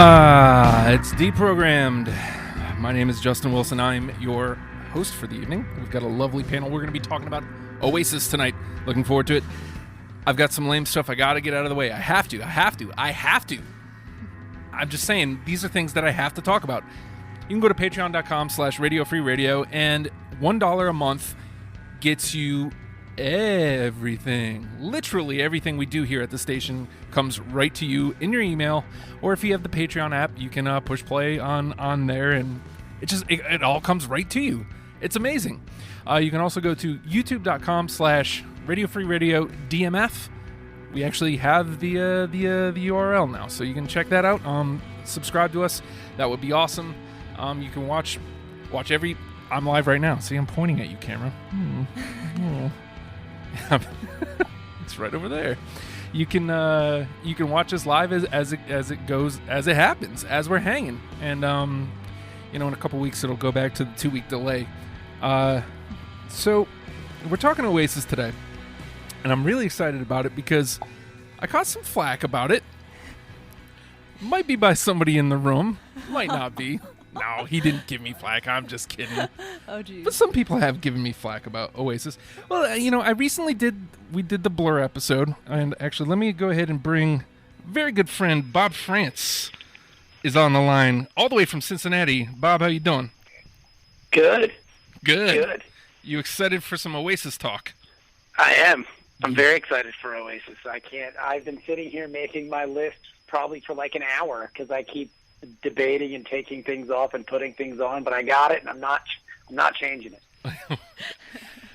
It's deprogrammed. My name is Justin Wilson. I'm your host for the evening. We've got a lovely panel. We're going to be talking about Oasis tonight. Looking forward to it. I've got some lame stuff I got to get out of the way. I have to. I'm just saying, these are things that I have to talk about. You can go to patreon.com/radiofreeradio, and $1 a month gets you everything. Literally everything we do here at the station comes right to you in your email, or if you have the Patreon app, you can push play on there, and it all comes right to you. It's amazing. You can also go to youtube.com/radiofreeradio.dmf. We actually have the URL now, so you can check that out. Subscribe to us. That would be awesome. You can watch every. I'm live right now. See, I'm pointing at you, camera. It's right over there. You can watch us live as it goes, as it happens, as we're hanging, and in a couple weeks it'll go back to the 2-week delay. So we're talking Oasis today, and I'm really excited about it because I caught some flack about it. Might be by somebody in the room, might not be. No, he didn't give me flack. I'm just kidding. Oh, geez. But some people have given me flack about Oasis. Well, I recently we did the Blur episode, and actually, let me go ahead and bring very good friend Bob France is on the line, all the way from Cincinnati. Bob, how you doing? Good. You excited for some Oasis talk? I am. I'm very excited for Oasis. I've been sitting here making my list probably for like an hour because I keep debating and taking things off and putting things on, but I got it, and I'm not changing it.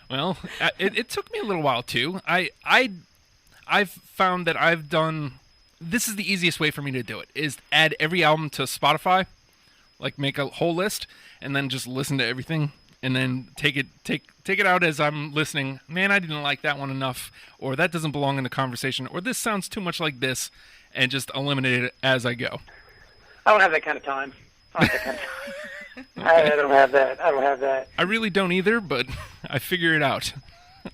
Well, it took me a little while too. I've found that I've done. This is the easiest way for me to do it: is add every album to Spotify, like make a whole list, and then just listen to everything, and then take it out as I'm listening. Man, I didn't like that one enough, or that doesn't belong in the conversation, or this sounds too much like this, and just eliminate it as I go. I don't have that kind of time. Okay. I don't have that. I really don't either, but I figure it out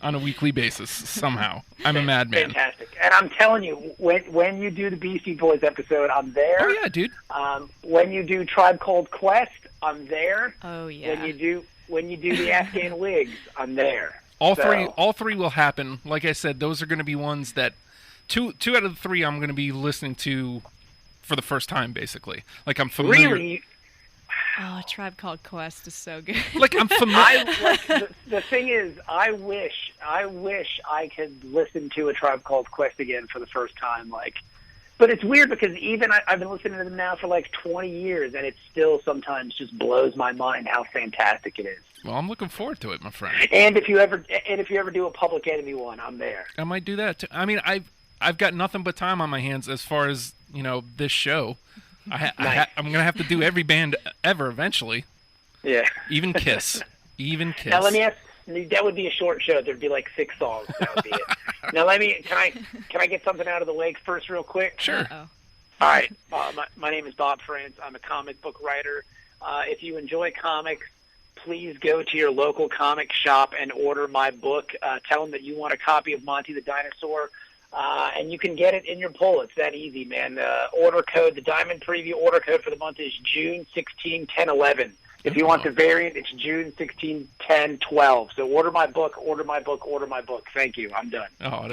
on a weekly basis somehow. I'm a madman. Fantastic. And I'm telling you, when you do the Beastie Boys episode, I'm there. Oh, yeah, dude. When you do Tribe Called Quest, I'm there. Oh, yeah. When you do the Afghan Wigs, I'm there. All three will happen. Like I said, those are going to be ones that two out of the three I'm going to be listening to for the first time, basically. Like, I'm familiar. Really? Oh, Tribe Called Quest is so good. Like, I'm familiar. The thing is, I wish I could listen to a Tribe Called Quest again for the first time. But it's weird because even I've been listening to them now for like 20 years, and it still sometimes just blows my mind how fantastic it is. Well, I'm looking forward to it, my friend. And if you ever do a Public Enemy one, I'm there. I might do that too. I mean, I've got nothing but time on my hands as far as this show. Nice. I'm gonna have to do every band ever eventually. Yeah. Even Kiss. Kiss. Now let me ask. That would be a short show. There'd be like 6 songs. That would be it. Now can I get something out of the way first, real quick? Sure. Uh-oh. All right. My name is Bob France. I'm a comic book writer. If you enjoy comics, please go to your local comic shop and order my book. Tell them that you want a copy of Monty the Dinosaur. And you can get it in your pull. It's that easy, man. The Diamond Preview order code for the month is June 16, 10, 11. If you want the variant, it's June 16, 10, 12. So order my book. Thank you. I'm done. Oh,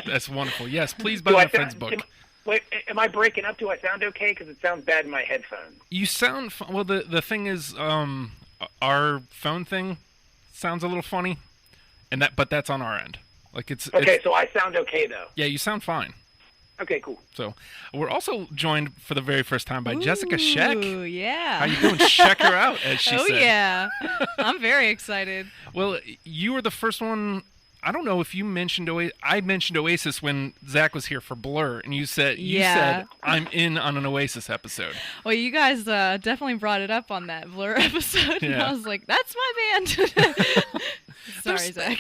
that's wonderful. Yes, please buy my friend's book. Wait, am I breaking up? Do I sound okay? Because it sounds bad in my headphones. You sound well. The thing is, our phone thing sounds a little funny, but that's on our end. Like okay, so I sound okay, though. Yeah, you sound fine. Okay, cool. So we're also joined for the very first time by Jessica Scheck. Ooh, yeah. How you doing? Check her out, as she said. Oh, yeah. I'm very excited. Well, you were the first one. I don't know if you mentioned Oasis. I mentioned Oasis when Zach was here for Blur, and you said I'm in on an Oasis episode. Well, you guys definitely brought it up on that Blur episode, and I was like, that's my band. Sorry, Zach.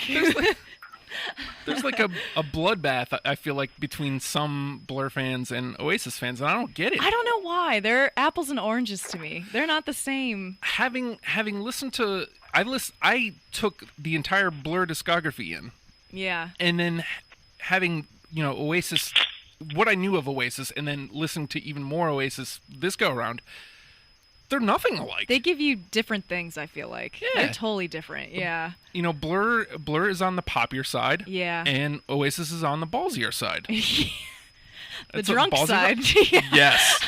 There's like a bloodbath, I feel like, between some Blur fans and Oasis fans, and I don't get it. I don't know why. They're apples and oranges to me. They're not the same. Having listened to... I took the entire Blur discography in. Yeah. And then having, Oasis what I knew of Oasis, and then listening to even more Oasis this go around, they're nothing alike. They give you different things, I feel like. Yeah. They're totally different, yeah. You know, Blur is on the poppier side. Yeah. And Oasis is on the ballsier side. The drunk side. Yeah. Yes.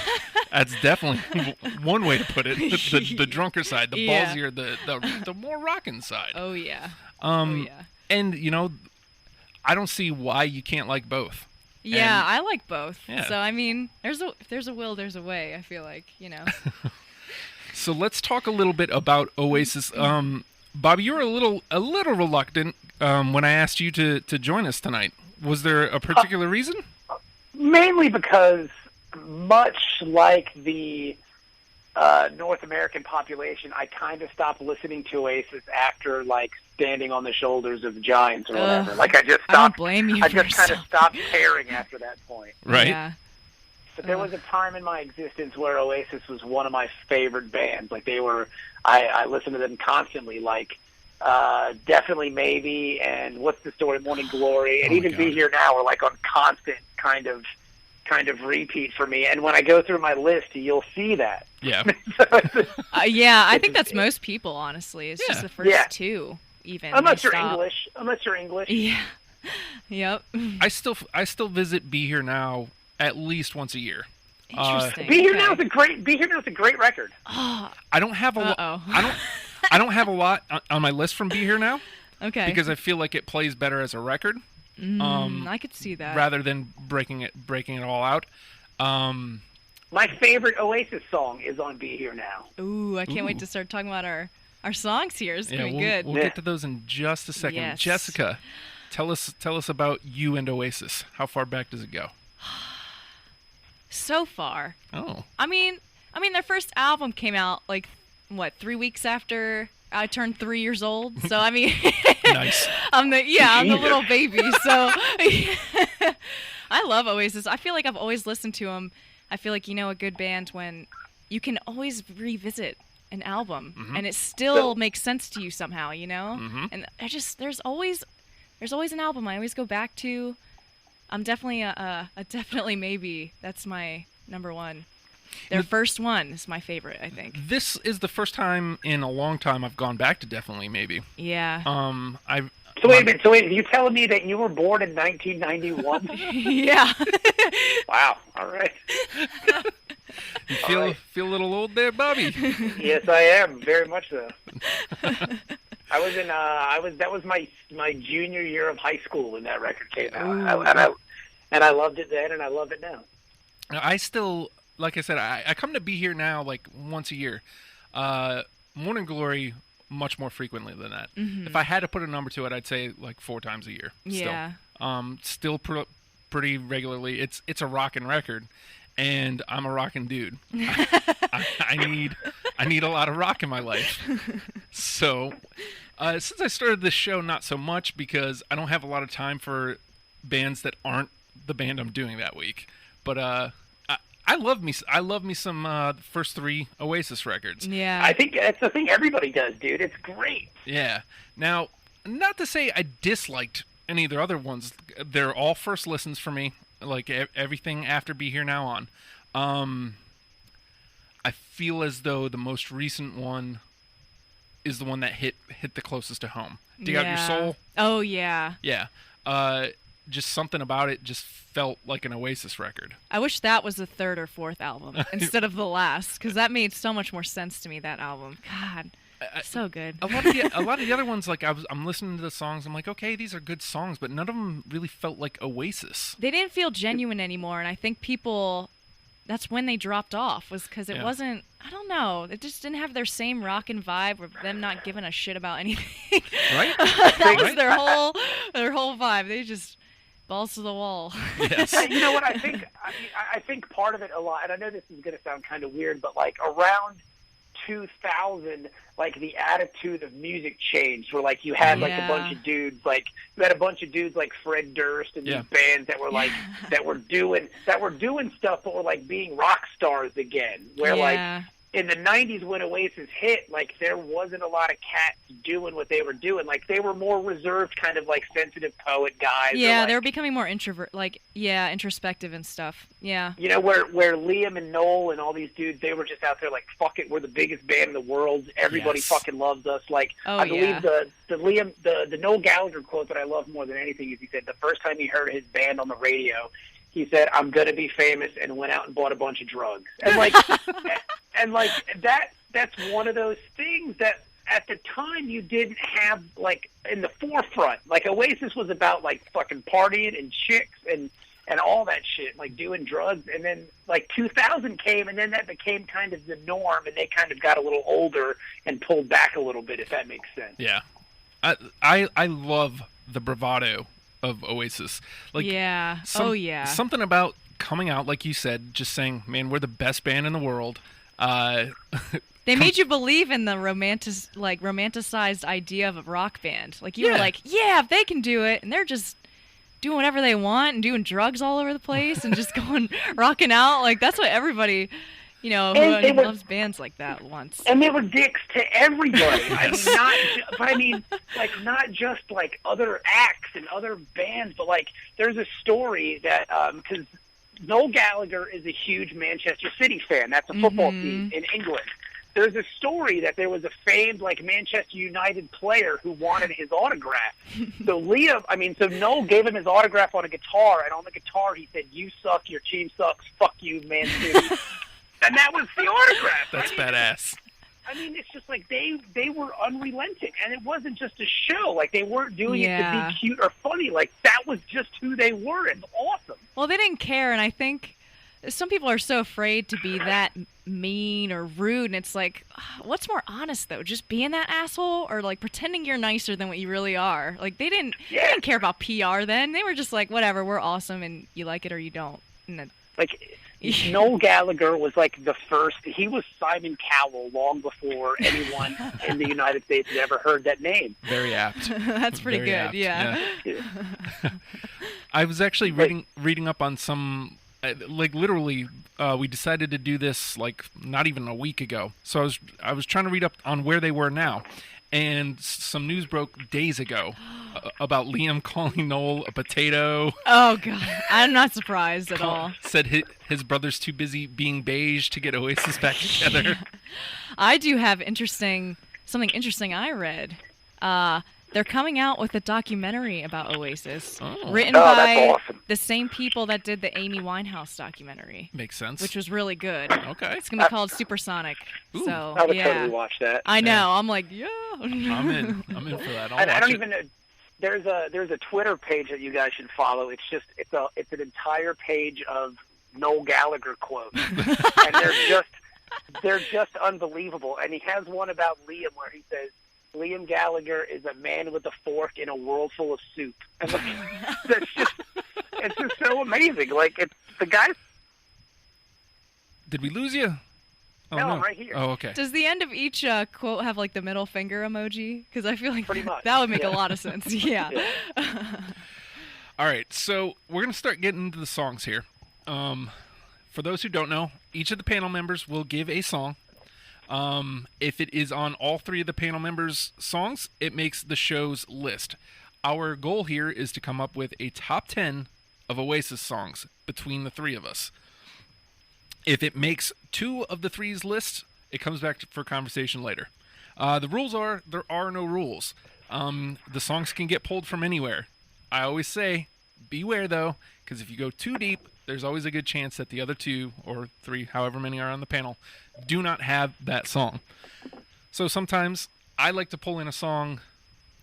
That's definitely one way to put it. The drunker side, the ballsier, the more rockin' side. Oh, yeah. And, you know, I don't see why you can't like both. Yeah, And- I like both. Yeah. So, I mean, if there's a will, there's a way, I feel like, you know. So let's talk a little bit about Oasis. Bobby, you were a little reluctant when I asked you to join us tonight. Was there a particular reason? Mainly because, much like the North American population, I kind of stopped listening to Oasis after, like, Standing on the Shoulders of Giants or whatever. Like, I just stopped. I don't blame you. I just kind of stopped caring after that point. Right. Yeah. But there was a time in my existence where Oasis was one of my favorite bands. Like, they were, I listened to them constantly, like, Definitely Maybe, and What's the Story, Morning Glory, and even Be Here Now are, like, on constant kind of repeat for me. And when I go through my list, you'll see that. Yeah. Yeah, I think that's most people, honestly. It's just the first two, even. Unless you're English. Yeah. Yep. I still visit Be Here Now at least once a year. Interesting. Be Here Now is a great record. Oh, I don't have a lot. I don't have a lot on my list from Be Here Now. Okay. Because I feel like it plays better as a record. I could see that. Rather than breaking it all out. My favorite Oasis song is on Be Here Now. Ooh, I can't wait to start talking about our songs here. It's gonna be good. We'll get to those in just a second. Yes. Jessica, tell us about you and Oasis. How far back does it go? So far. Oh. I mean, their first album came out like 3 weeks after I turned 3 years old. So I mean, Nice. I'm the little baby. So I love Oasis. I feel like I've always listened to them. I feel like, you know, a good band when you can always revisit an album and it still makes sense to you somehow, you know? And there's always an album I always go back to. I'm definitely a Definitely Maybe. That's my number one. Their first one is my favorite, I think. This is the first time in a long time I've gone back to Definitely Maybe. Yeah. So wait a minute. So wait, you telling me that you were born in 1991? Yeah. Wow. All right. You feel a little old there, Bobby? Yes, I am. Very much so. That was my junior year of high school when that record came out. And I loved it then, and I love it now. I still, like I said, I come to Be Here Now like once a year. Morning Glory much more frequently than that. If I had to put a number to it, I'd say like 4 times a year. Yeah. Still pretty regularly. It's a rockin' record, and I'm a rockin' dude. I need a lot of rock in my life. So, since I started this show, not so much because I don't have a lot of time for bands that aren't the band I'm doing that week. But I love me some first 3 Oasis records. Yeah. I think that's the thing everybody does, dude. It's great. Yeah. Now, not to say I disliked any of their other ones. They're all first listens for me. Like everything after Be Here Now on. I feel as though the most recent one is the one that hit the closest to home. Dig Out Your Soul. Oh yeah. Yeah. Just something about it just felt like an Oasis record. I wish that was the 3rd or 4th album instead of the last, because that made so much more sense to me, that album. God, so good. A lot of the other ones, like I'm listening to the songs, I'm like, okay, these are good songs, but none of them really felt like Oasis. They didn't feel genuine anymore, and I think that's when they dropped off, was because it wasn't, I don't know, it just didn't have their same rockin' vibe of them not giving a shit about anything. Right? That was their whole vibe. They just balls to the wall. Yes. You know what I think? I think part of it a lot, and I know this is going to sound kind of weird, but like around 2000, like the attitude of music changed, where like you had like a bunch of dudes, like Fred Durst and these bands that were like that were doing stuff, but were like being rock stars again. Where like in the 90s when Oasis hit, like, there wasn't a lot of cats doing what they were doing. Like, they were more reserved, kind of like sensitive poet guys. Yeah, like, they were becoming more introspective and stuff. Yeah. You know, where Liam and Noel and all these dudes, they were just out there like, fuck it, we're the biggest band in the world. Everybody fucking loves us. Like, I believe the Noel Gallagher quote that I love more than anything is he said the first time he heard his band on the radio, he said, "I'm gonna be famous," and went out and bought a bunch of drugs. And like, and like that's one of those things that at the time you didn't have like in the forefront. Like Oasis was about like fucking partying and chicks and all that shit, like doing drugs. And then like 2000 came, and then that became kind of the norm, and they kind of got a little older and pulled back a little bit, if that makes sense. Yeah, I love the bravado of Oasis. Like, something about coming out, like you said, just saying, man, we're the best band in the world. They made you believe in the romanticized idea of a rock band. Like, you were like, yeah, if they can do it, and they're just doing whatever they want and doing drugs all over the place and just rocking out. Like, that's what everybody, who loves bands like that wants. And they were dicks to everybody. Not just like other acts and other bands, but like there's a story that because Noel Gallagher is a huge Manchester City fan. That's a football team in England. There's a story that there was a famed like Manchester United player who wanted his autograph. So Noel gave him his autograph on a guitar, and on the guitar he said, "You suck, your team sucks, fuck you, Man City." And that was the autograph. That's badass. I mean, it's just like they were unrelenting, and it wasn't just a show. Like, they weren't doing it to be cute or funny. Like, that was just who they were. It's awesome. Well, they didn't care, and I think some people are so afraid to be that mean or rude, and it's like, what's more honest, though? Just being that asshole or, like, pretending you're nicer than what you really are? Like, they didn't care about PR then. They were just like, whatever, we're awesome, and you like it or you don't. And then, Noel Gallagher was like the first. He was Simon Cowell long before anyone in the United States had ever heard that name. Very apt. That's pretty good. Apt. Yeah. I was actually reading up on some. Literally, we decided to do this like not even a week ago. So I was trying to read up on where they were now, and some news broke days ago about Liam calling Noel a potato. Oh God, I'm not surprised at all. Said his brother's too busy being beige to get Oasis back together. I do have something interesting I read. They're coming out with a documentary about Oasis, written by the same people that did the Amy Winehouse documentary. Makes sense. Which was really good. Okay. It's going to be called Supersonic. Ooh. So, I would totally watch that. I know. I'm like, yeah. I'm in for that. I don't even know. There's a Twitter page that you guys should follow. It's an entire page of Noel Gallagher quotes, and they're just unbelievable. And he has one about Liam where he says, "Liam Gallagher is a man with a fork in a world full of soup." And it's just so amazing. Like, it's the guy. Did we lose you? Oh, no, I'm right here. Oh, okay. Does the end of each quote have like the middle finger emoji? Because I feel like pretty much that would make a lot of sense. Yeah. All right, so we're gonna start getting into the songs here. For those who don't know, each of the panel members will give a song. If it is on all three of the panel members' songs, it makes the show's list. Our goal here is to come up with a top 10 of Oasis songs between the three of us. If it makes two of the three's lists, it comes back for conversation later. The rules are, there are no rules. The songs can get pulled from anywhere. I always say, beware though, because if you go too deep, there's always a good chance that the other two or three, however many are on the panel, do not have that song. So sometimes I like to pull in a song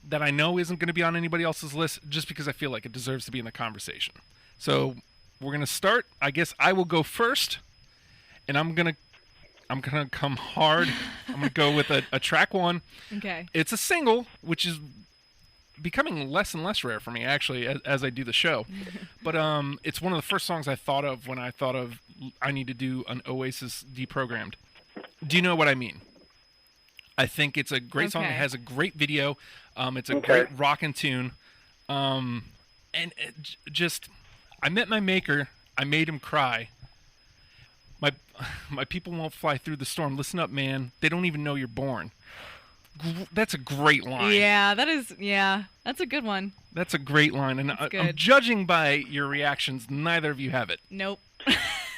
that I know isn't going to be on anybody else's list just because I feel like it deserves to be in the conversation. So we're going to start. I guess I will go first, and I'm going to come hard. I'm going to go with a track one. Okay. It's a single, which is becoming less and less rare for me, actually, as I do the show. But it's one of the first songs I thought of when I thought of I need to do an Oasis deprogrammed. Do you know what I mean? I think it's a great song. It has a great video. It's a great rockin' tune. And it just, I met my maker. I made him cry. My my people won't fly through the storm. Listen up, man. They don't even know you're born. That's a great line. Yeah, that's a good one. That's a great line, and I'm good. judging by your reactions, neither of you have it. Nope.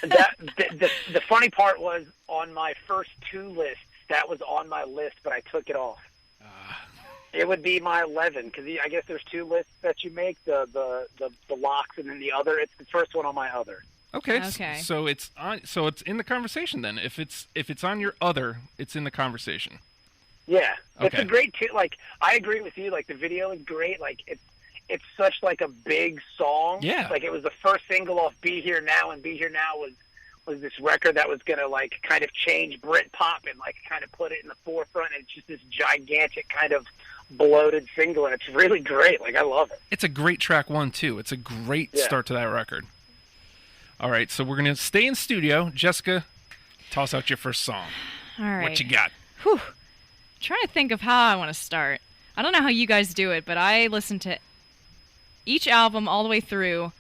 The funny part was on my first 2 lists, that was on my list, but I took it off. It would be my 11 because I guess there's 2 lists that you make, the locks and then the other. It's the first one on my other. Okay. Okay. So it's on. So it's in the conversation then. If it's on your other, it's in the conversation. Yeah, it's Okay. a great like. I agree with you. Like the video is great. Like it's such like a big song. Yeah. Like it was the first single off "Be Here Now," and "Be Here Now" was this record that was gonna like kind of change Britpop and like kind of put it in the forefront. And it's just this gigantic kind of bloated single, and it's really great. Like I love it. It's a great track 1 too. It's a great start to that record. All right, so we're gonna stay in studio. Jessica, toss out your first song. All right. What you got? Whew. Trying to think of how I want to start. I don't know how you guys do it, but I listen to each album all the way through.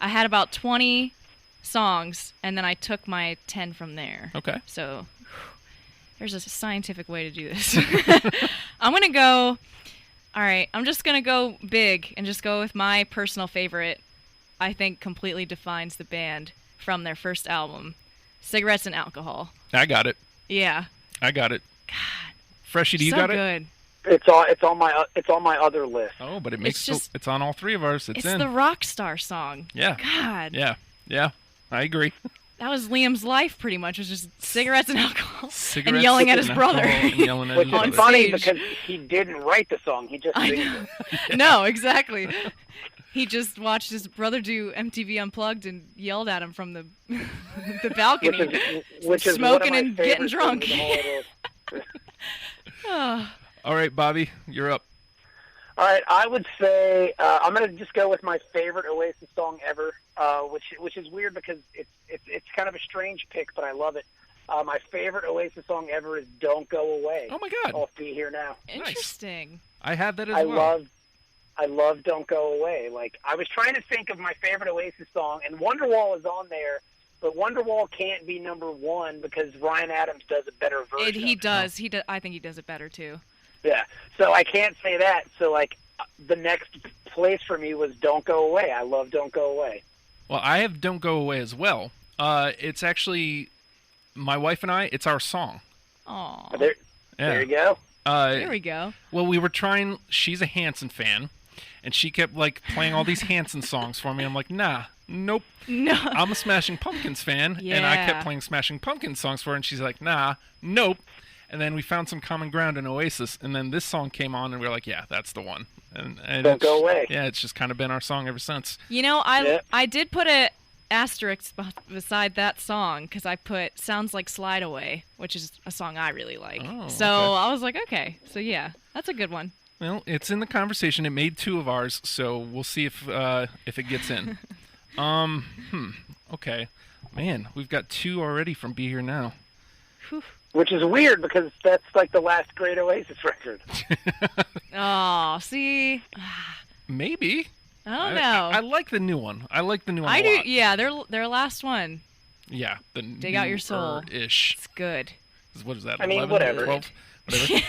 I had about 20 songs, and then I took my 10 from there. Okay. So there's a scientific way to do this. I'm going to go, all right, I'm just going to go big and just go with my personal favorite. I think completely defines the band from their first album, Cigarettes and Alcohol. I got it. Yeah. I got it. God. Freshie, do you So got it? good. It's on my other list. Oh, but it makes It's just- it's on all 3 of ours. It's in. the rock star song. Yeah. God. Yeah. I agree. That was Liam's life, pretty much. It was just cigarettes and alcohol. Cigarettes and yelling at his and brother. alcohol and yelling at Which his is On brother. funny stage. because he didn't write the song. He just I sings know. it. No, exactly. He just watched his brother do MTV Unplugged and yelled at him from the the balcony. Which is Smoking one of my and getting favorite drunk. things in the whole world. Oh, All right, Bobby, you're up. All right, I would say I'm going to just go with my favorite Oasis song ever, which is weird because it's kind of a strange pick, but I love it. My favorite Oasis song ever is "Don't Go Away." Oh my God. Off "Be Here Now." interesting. I have that as I well. love "Don't Go Away." Like I was trying to think of my favorite Oasis song, and "Wonderwall" is on there, but "Wonderwall" can't be number 1 because Ryan Adams does a better version. He of it. does. I think he does it better too. Yeah, so I can't say that. So like, the next place for me was "Don't Go Away." I love "Don't Go Away." Well, I have "Don't Go Away" as well. It's actually my wife and I. It's our song. Aw. There you go. There we go. Well, we were trying. She's a Hanson fan, and she kept like playing all these Hanson songs for me. I'm like, nah, nope. No. I'm a Smashing Pumpkins fan, and I Yeah. kept playing Smashing Pumpkins songs for her, and she's like, nah, nope. And then we found some common ground in Oasis, and then this song came on, and we were like, yeah, that's the one. And Don't it's- Go Away. Yeah, it's just kind of been our song ever since. You know, Yeah. I did put a asterisk beside that song because I put "Sounds Like Slide Away," which is a song I really like. Oh, so okay. I was like, okay, so yeah, that's a good one. Well, it's in the conversation. It made 2 of ours, so we'll see if it gets in. Okay. Man, we've got 2 already from "Be Here Now." Whew. Which is weird because that's like the last great Oasis record. Oh, see, Maybe. I don't know. I like the new one. I like the new one I a do. lot. Yeah, their last one. Yeah, the Dig Out Your Soul. ish. It's good. What is that? I mean, 11, whatever. 12, whatever.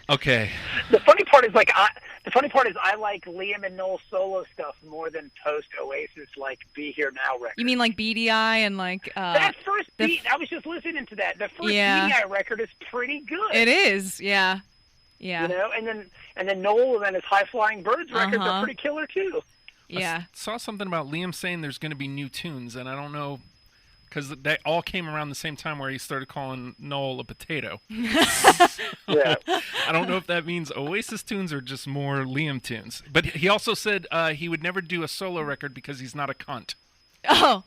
Okay. The funny part is I like Liam and Noel solo stuff more than post Oasis like "Be Here Now" record. You mean like BDI and like that first the beat? I was just listening to that. The first Yeah. BDI record is pretty good. it is. Yeah. Yeah. You know, and then Noel and then his High Flying Birds records Uh-huh. are pretty killer too. Yeah. Saw something about Liam saying there's going to be new tunes, and I don't know, because they all came around the same time where he started calling Noel a potato. Yeah. I don't know if that means Oasis tunes or just more Liam tunes. But he also said he would never do a solo record because he's not a cunt. Oh,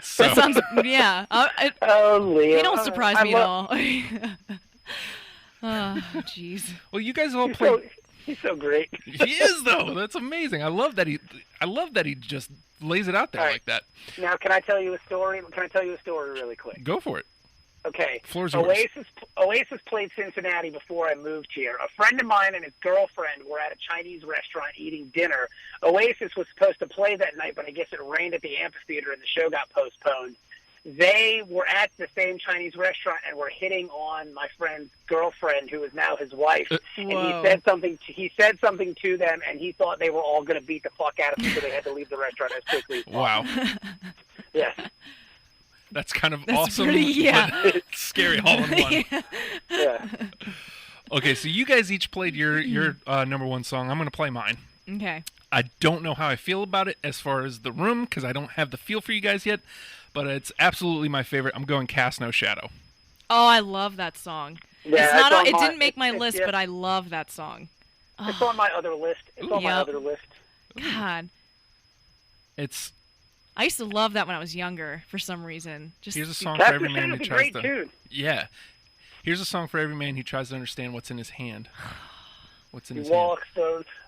So that sounds. Yeah. Oh, Liam. You don't surprise me at love- all. Oh, jeez. well, you guys all play. He's so great. He is though. That's amazing. I love that he just lays it out there All right. like that. Now, can I tell you a story? Can I tell you a story really quick? Go for it. Okay. Floor's yours. Oasis played Cincinnati before I moved here. A friend of mine and his girlfriend were at a Chinese restaurant eating dinner. Oasis was supposed to play that night, but I guess it rained at the amphitheater and the show got postponed. they were at the same Chinese restaurant and were hitting on my friend's girlfriend, who is now his wife. And Whoa. he said something to them, and he thought they were all going to beat the fuck out of him, so they had to leave the restaurant as quickly as possible. Wow. Yes. That's kind of That's awesome. pretty- yeah. But scary all in one. Yeah. Okay, so you guys each played your number one song. I'm going to play mine. Okay. I don't know how I feel about it as far as the room, because I don't have the feel for you guys yet, but it's absolutely my favorite. I'm going Cast No Shadow. Oh, I love that song. Yeah, It's not. it's on It my- didn't make my it's- list, yeah. but I love that song. It's on my other list. It's on my Yep. other list. God, It's I used to love that when I was younger for some reason. Just Here's a song Cast for every No man who Shadow's a tries great to. tune. Yeah. Here's a song for every man who tries to understand what's in his hand. What's in He his hand? walks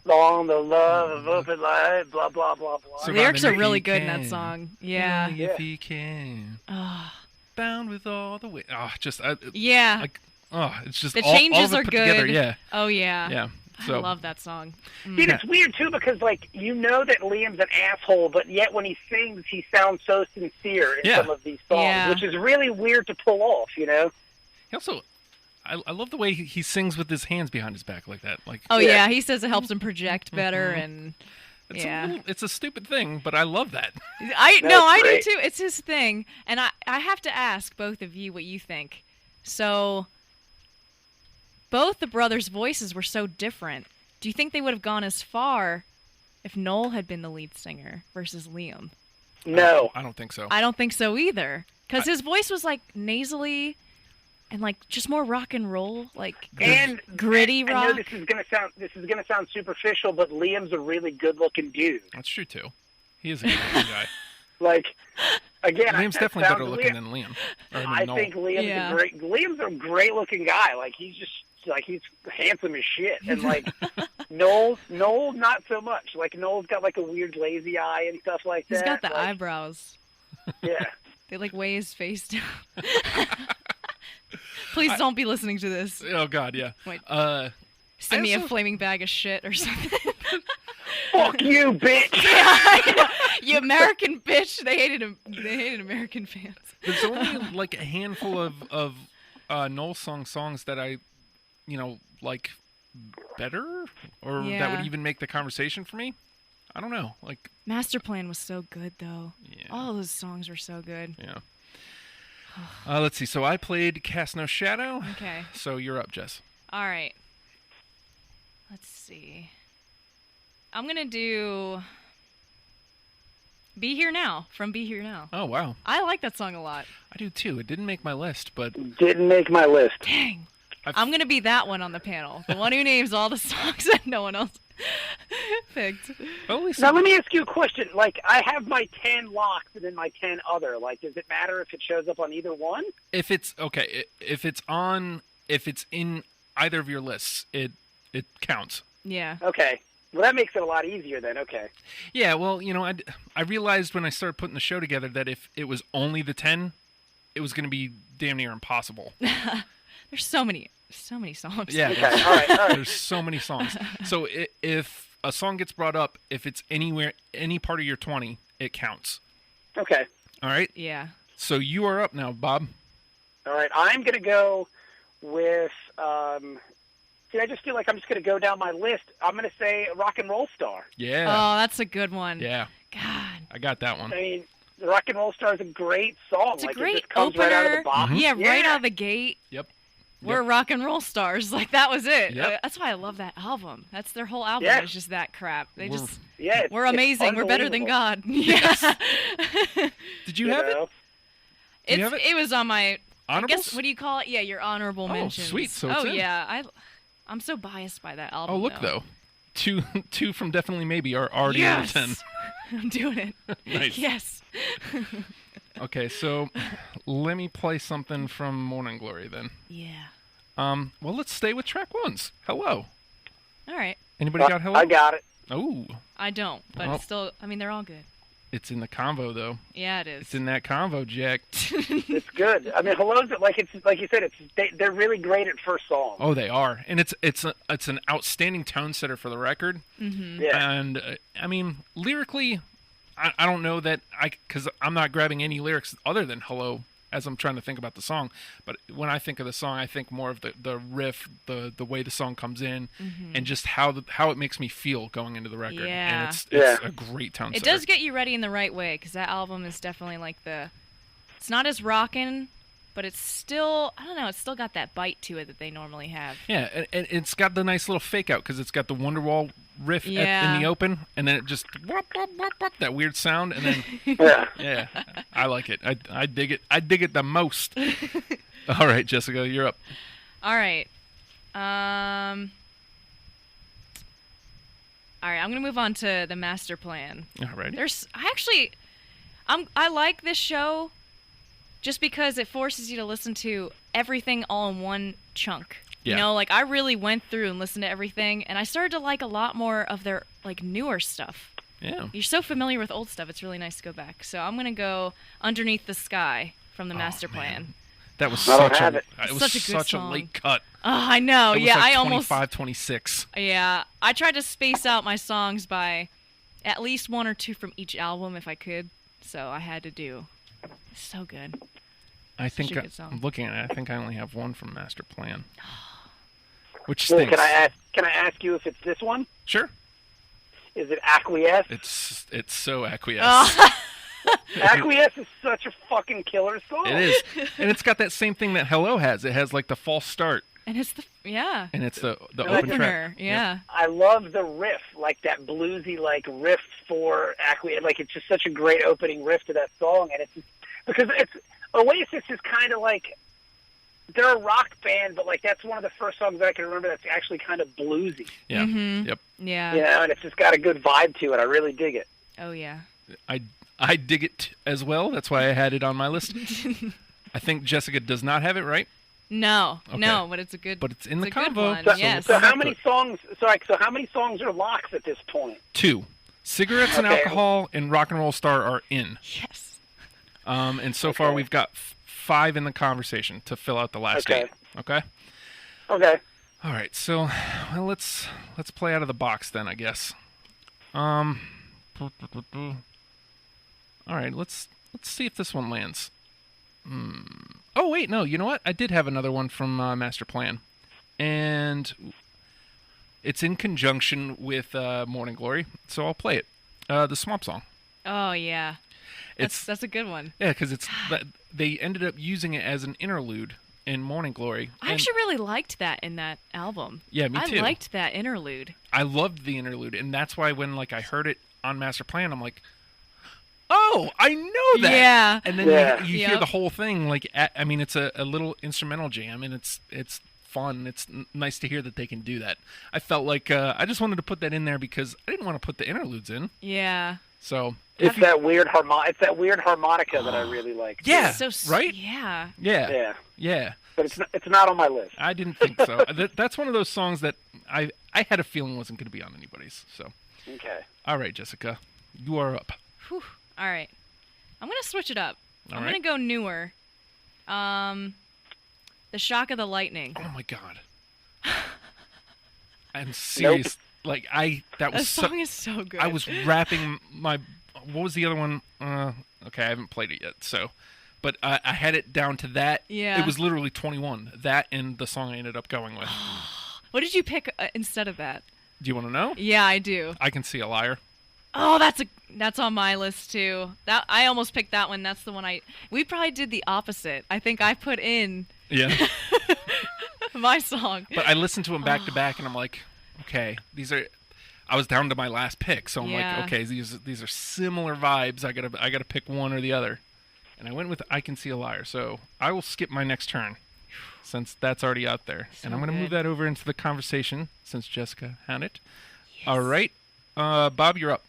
along the love of open light, blah, blah, blah, blah. So- lyrics are Surviving if really he good in that can. song. Yeah. Only if he can. Oh, Bound with all the weight. Oh, just yeah. like it's just The all changes of it are put good. together. Yeah. Oh yeah. Yeah. I So love that song. Dude, it's weird, too, because, like, you know that Liam's an asshole, but yet when he sings, he sounds so sincere in Yeah. some of these songs, Yeah. which is really weird to pull off, you know? he also, I love the way he sings with his hands behind his back like that. Like Oh Yeah. yeah. He says it helps him project better, and it's yeah. it's a stupid thing, but I love that. I do great. too. It's his thing, and I have to ask both of you what you think. So, both the brothers' voices were so different. Do you think they would have gone as far if Noel had been the lead singer versus Liam? No. I don't think so. I don't think so either, because his voice was like nasally and like just more rock and roll, like And gritty I know rock. this is gonna sound superficial, but Liam's a really good-looking dude. That's true too. He is a good looking guy. Like, again, Liam's that definitely sounds better looking weird. than Liam. Or than I Noel. think Liam's Yeah. Liam's a great-looking guy. Like, he's handsome as shit, and like Noel, not so much. Like, Noel's got like a weird lazy eye and stuff like that. He's got the like, eyebrows. Yeah. They like weigh his face down. Please don't be listening to this. Oh God, yeah. Wait. I Send me a also- flaming bag of shit or something. Fuck you, bitch. You American bitch. They hated American fans. There's only like a handful of Noel songs that I, like better, or that Yeah. would even make the conversation for me. I don't know. Like, Master Plan was so good though. yeah. All those songs were so good. Yeah. Let's see. So I played Cast No Shadow. Okay. So you're up, Jess. All right. Let's see. I'm gonna do "Be Here Now" from "Be Here Now." Oh wow, I like that song a lot. I do too. It didn't make my list, but Didn't make my list. Dang. I've- I'm gonna be that one on the panel, the one who names all the songs that no one else picked. well, at least Now let me ask you a question. Like, I have my 10 locked and then my 10 other. Like, does it matter if it shows up on either one? if it's okay, if it's in either of your lists, it counts. Yeah. Okay. Well, that makes it a lot easier then. Okay. Yeah, well, I realized when I started putting the show together that if it was only the 10, it was going to be damn near impossible. There's so many songs. Yeah, Okay. All right. there's so many songs. So if a song gets brought up, if it's any part of your 20, it counts. Okay. All right? Yeah. So you are up now, Bob. All right. I'm going to go with, see, I just feel like I'm just going to go down my list. I'm going to say Rock and Roll Star. Yeah. Oh, that's a good one. Yeah. God. I got that one. I mean, the Rock and Roll Star is a great song. It's a like, great it just comes opener. right out of the box. Yeah, right out of the gate. Yep. We're rock and roll stars. Like, that was it. Yep. That's why I love that album. That's their whole album. Yeah. Is just that crap. They We're- just Yeah, we're it's amazing. We're better than unbelievable. God. Yeah. Did you have it? know? you have it? It was on my. I Honorables? guess what do you call it? Yeah, your honorable Oh, mentions. sweet. So it's oh in. yeah, I'm so biased by that album. Oh, look, though. Two from Definitely Maybe are already Yes. over 10. I'm doing it. Nice. Yes. Okay, so let me play something from Morning Glory then. Yeah. Well, let's stay with track ones. Hello. All right. Anybody got hello? I got it. Oh, I don't, but Well. it's still. I mean, they're all good. it's in the convo though. Yeah, it is. It's in that convo, Jack. It's good. I mean, Hello's like you said. They're really great at first song. Oh, they are, and it's an outstanding tone setter for the record. Mm-hmm. Yeah. And I mean, lyrically, I don't know that because I'm not grabbing any lyrics other than "Hello" as I'm trying to think about the song. But when I think of the song, I think more of the riff, the way the song comes in, and just how it makes me feel going into the record. Yeah. And it's a great tone It setter. does get you ready in the right way, because that album is definitely like it's not as rockin', but it's still, I don't know, it's still got that bite to it that they normally have. Yeah, and it's got the nice little fake out because it's got the Wonderwall riff in Yeah. the open, and then it just whoop, whoop, whoop, whoop, that weird sound, and then Yeah. I like it. I dig it. I dig it the most. All right, Jessica, you're up. All right. All right, I'm gonna move on to the master plan. All right. I like this show just because it forces you to listen to everything all in one chunk. Yeah. You know, like I really went through and listened to everything, and I started to like a lot more of their like newer stuff. Yeah. You're so familiar with old stuff; it's really nice to go back. So I'm gonna go "Underneath the Sky" from the Master Plan. That was I don't such have a it. it was Such a good such a song. late cut. Oh, I know. It was Yeah, like I almost. 25, 26. Yeah, I tried to space out my songs by at least one or two from each album if I could. So I had to do. It's so good. I think a good song. I'm looking at it. I think I only have one from Master Plan. Which Well, stinks. can I ask you if it's this one? Sure. Is it Acquiesce? It's so acquiesce. Oh. Acquiesce is such a fucking killer song. It is, and it's got that same thing that Hello has. It has like the false start, And it's and it's the Like open opener. track. Yeah. I love the riff, like that bluesy like riff for Acquiesce. Like it's just such a great opening riff to that song, and it's just, because Oasis is kind of like they're a rock band, but like that's one of the first songs that I can remember that's actually kind of bluesy. Yeah. Mhm. Yep. Yeah. You know, and it's just got a good vibe to it. I really dig it. Oh yeah. I dig it as well. That's why I had it on my list. I think Jessica does not have it, right? No, Okay. no, but it's a good. But it's in the it's a good combo. one, So, yes. so how Good. many songs? So how many songs are locks at this point? 2. Cigarettes and Okay. Alcohol and Rock and Roll Star are in. Yes. And so far we've got 5 in the conversation to fill out the last Okay. 8. Okay. Okay. All right. So, well, let's play out of the box then, I guess. All right. Let's see if this one lands. Oh wait, no. You know what? I did have another one from Master Plan, and it's in conjunction with Morning Glory, so I'll play it. The Swamp Song. Oh yeah. That's a good one. Yeah, because they ended up using it as an interlude in Morning Glory. I actually really liked that in that album. Yeah, me too. I liked that interlude. I loved the interlude, and that's why when I heard it on Master Plan, I'm like, oh, I know that. Yeah. And then Yeah. you hear Yep. the whole thing. I mean, it's a little instrumental jam, and it's fun. It's nice to hear that they can do that. I felt like I just wanted to put that in there because I didn't want to put the interludes in. Yeah. So It's that weird harmonica that I really like. yeah, So right? Yeah. Yeah, Yeah. But it's not on my list. I didn't think so. That's one of those songs that I had a feeling wasn't going to be on anybody's. So, Okay. all right, Jessica, you are up. Whew. All right. I'm gonna switch it up. All I'm right. gonna go newer. The Shock of the Lightning. Oh my god. I'm serious. Like that That was song is so good. I was wrapping my. What was the other one? Okay, I haven't played it yet. So, but I had it down to that. Yeah. It was literally 21. That and the song I ended up going with. What did you pick instead of that? Do you want to know? Yeah, I do. I Can See a Liar. Oh, that's on my list too. That I almost picked that one. That's the one we probably did the opposite. I think I put in Yeah. my song. But I listened to them back to back, and I'm like, okay, these are. I was down to my last pick, so I'm Yeah. like, okay, these are similar vibes. I gotta pick one or the other, and I went with I Can See a Liar. So I will skip my next turn, since that's already out there, and I'm gonna move good. that over into the conversation since Jessica had it. All right, Bob, you're up.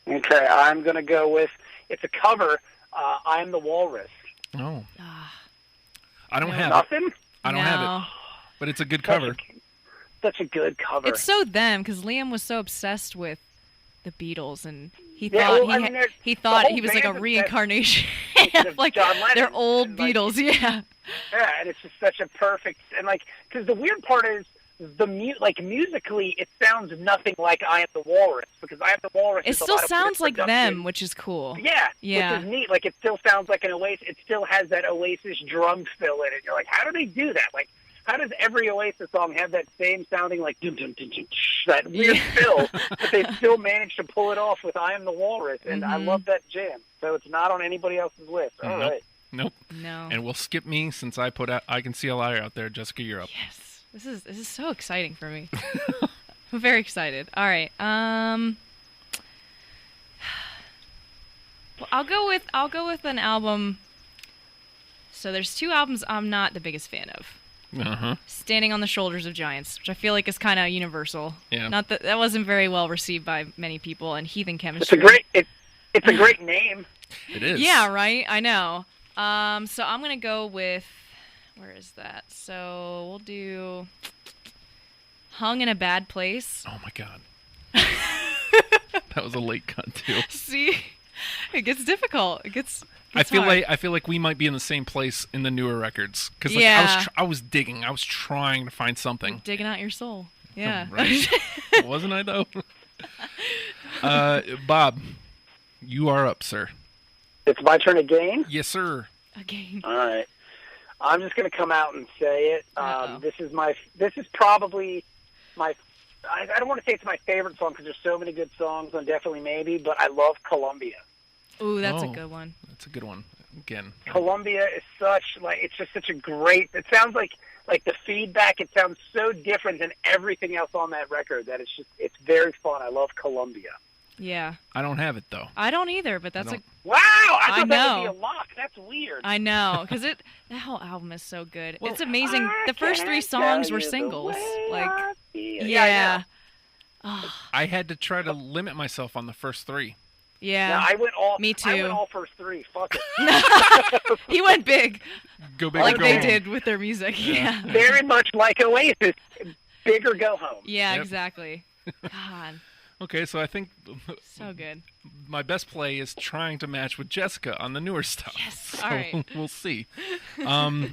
Okay, I'm going to go with, it's a cover, I'm the Walrus. Oh, Ah, I don't No. have it. Nothing? I don't no. have it, but it's a good cover. Such a good cover. It's so them because Liam was so obsessed with the Beatles, and he Yeah, thought well, I mean, there's- he the thought whole he was like a band's obsessed reincarnation with of like John Lennon, their old and, like, Beatles. Yeah. Yeah, and it's just such a perfect, and like, because the weird part is, musically, it sounds nothing like I Am the Walrus, because I Am the Walrus. It is a still lot of sounds like production. them, which is cool. Yeah, Yeah. which is neat. Like, it still sounds like an Oasis. It still has that Oasis drum fill in it. You're like, how do they do that? Like, how does every Oasis song have that same sounding, like, dum dum dum dum, that weird fill, but they still managed to pull it off with I Am the Walrus, and I love that jam. So it's not on anybody else's list. All right. Nope. No. And we'll skip me since I put out I Can See a Liar out there. Jessica, you're up. Yes. This is so exciting for me. I'm very excited. All right. Well, I'll go with an album. So there's two albums I'm not the biggest fan of. Standing on the Shoulders of Giants, which I feel like is kind of universal. Yeah. Not that wasn't very well received by many people, and Heathen Chemistry. It's a great name. It is. Yeah, right? I know. So I'm going to go with, where is that? So we'll do Hung in a Bad Place. Oh my God. That was a late cut too. See? It gets difficult. I feel hard. like we might be in the same place in the newer records because I was digging. I was trying to find something. Digging out your soul. Yeah. Right? Wasn't I though? Bob, you are up, sir. It's my turn again? Yes, sir. Again. All right. I'm just going to come out and say it. This is probably my, I don't want to say it's my favorite song because there's so many good songs on Definitely Maybe, but I love Columbia. Ooh, that's a good one. That's a good one. Again. Columbia is it's just such a great, it sounds like the feedback, it sounds so different than everything else on that record that it's very fun. I love Columbia. Yeah. I don't have it though. I don't either, but that's Wow! I thought I that would know. be a lock. That's weird. I know, because that whole album is so good. It's amazing. The first three songs were singles. Yeah. I had to try to limit myself on the first three. Yeah. No, I went all. Me too. I went all first three. Fuck it. He went big. Go big Like or go they home. did with their music. Yeah. Very much like Oasis. Big or go home. Yeah, Yep. Exactly. God. Okay, so I think So good. my best play is trying to match with Jessica on the newer stuff. Yes. So All right. we'll see. Well,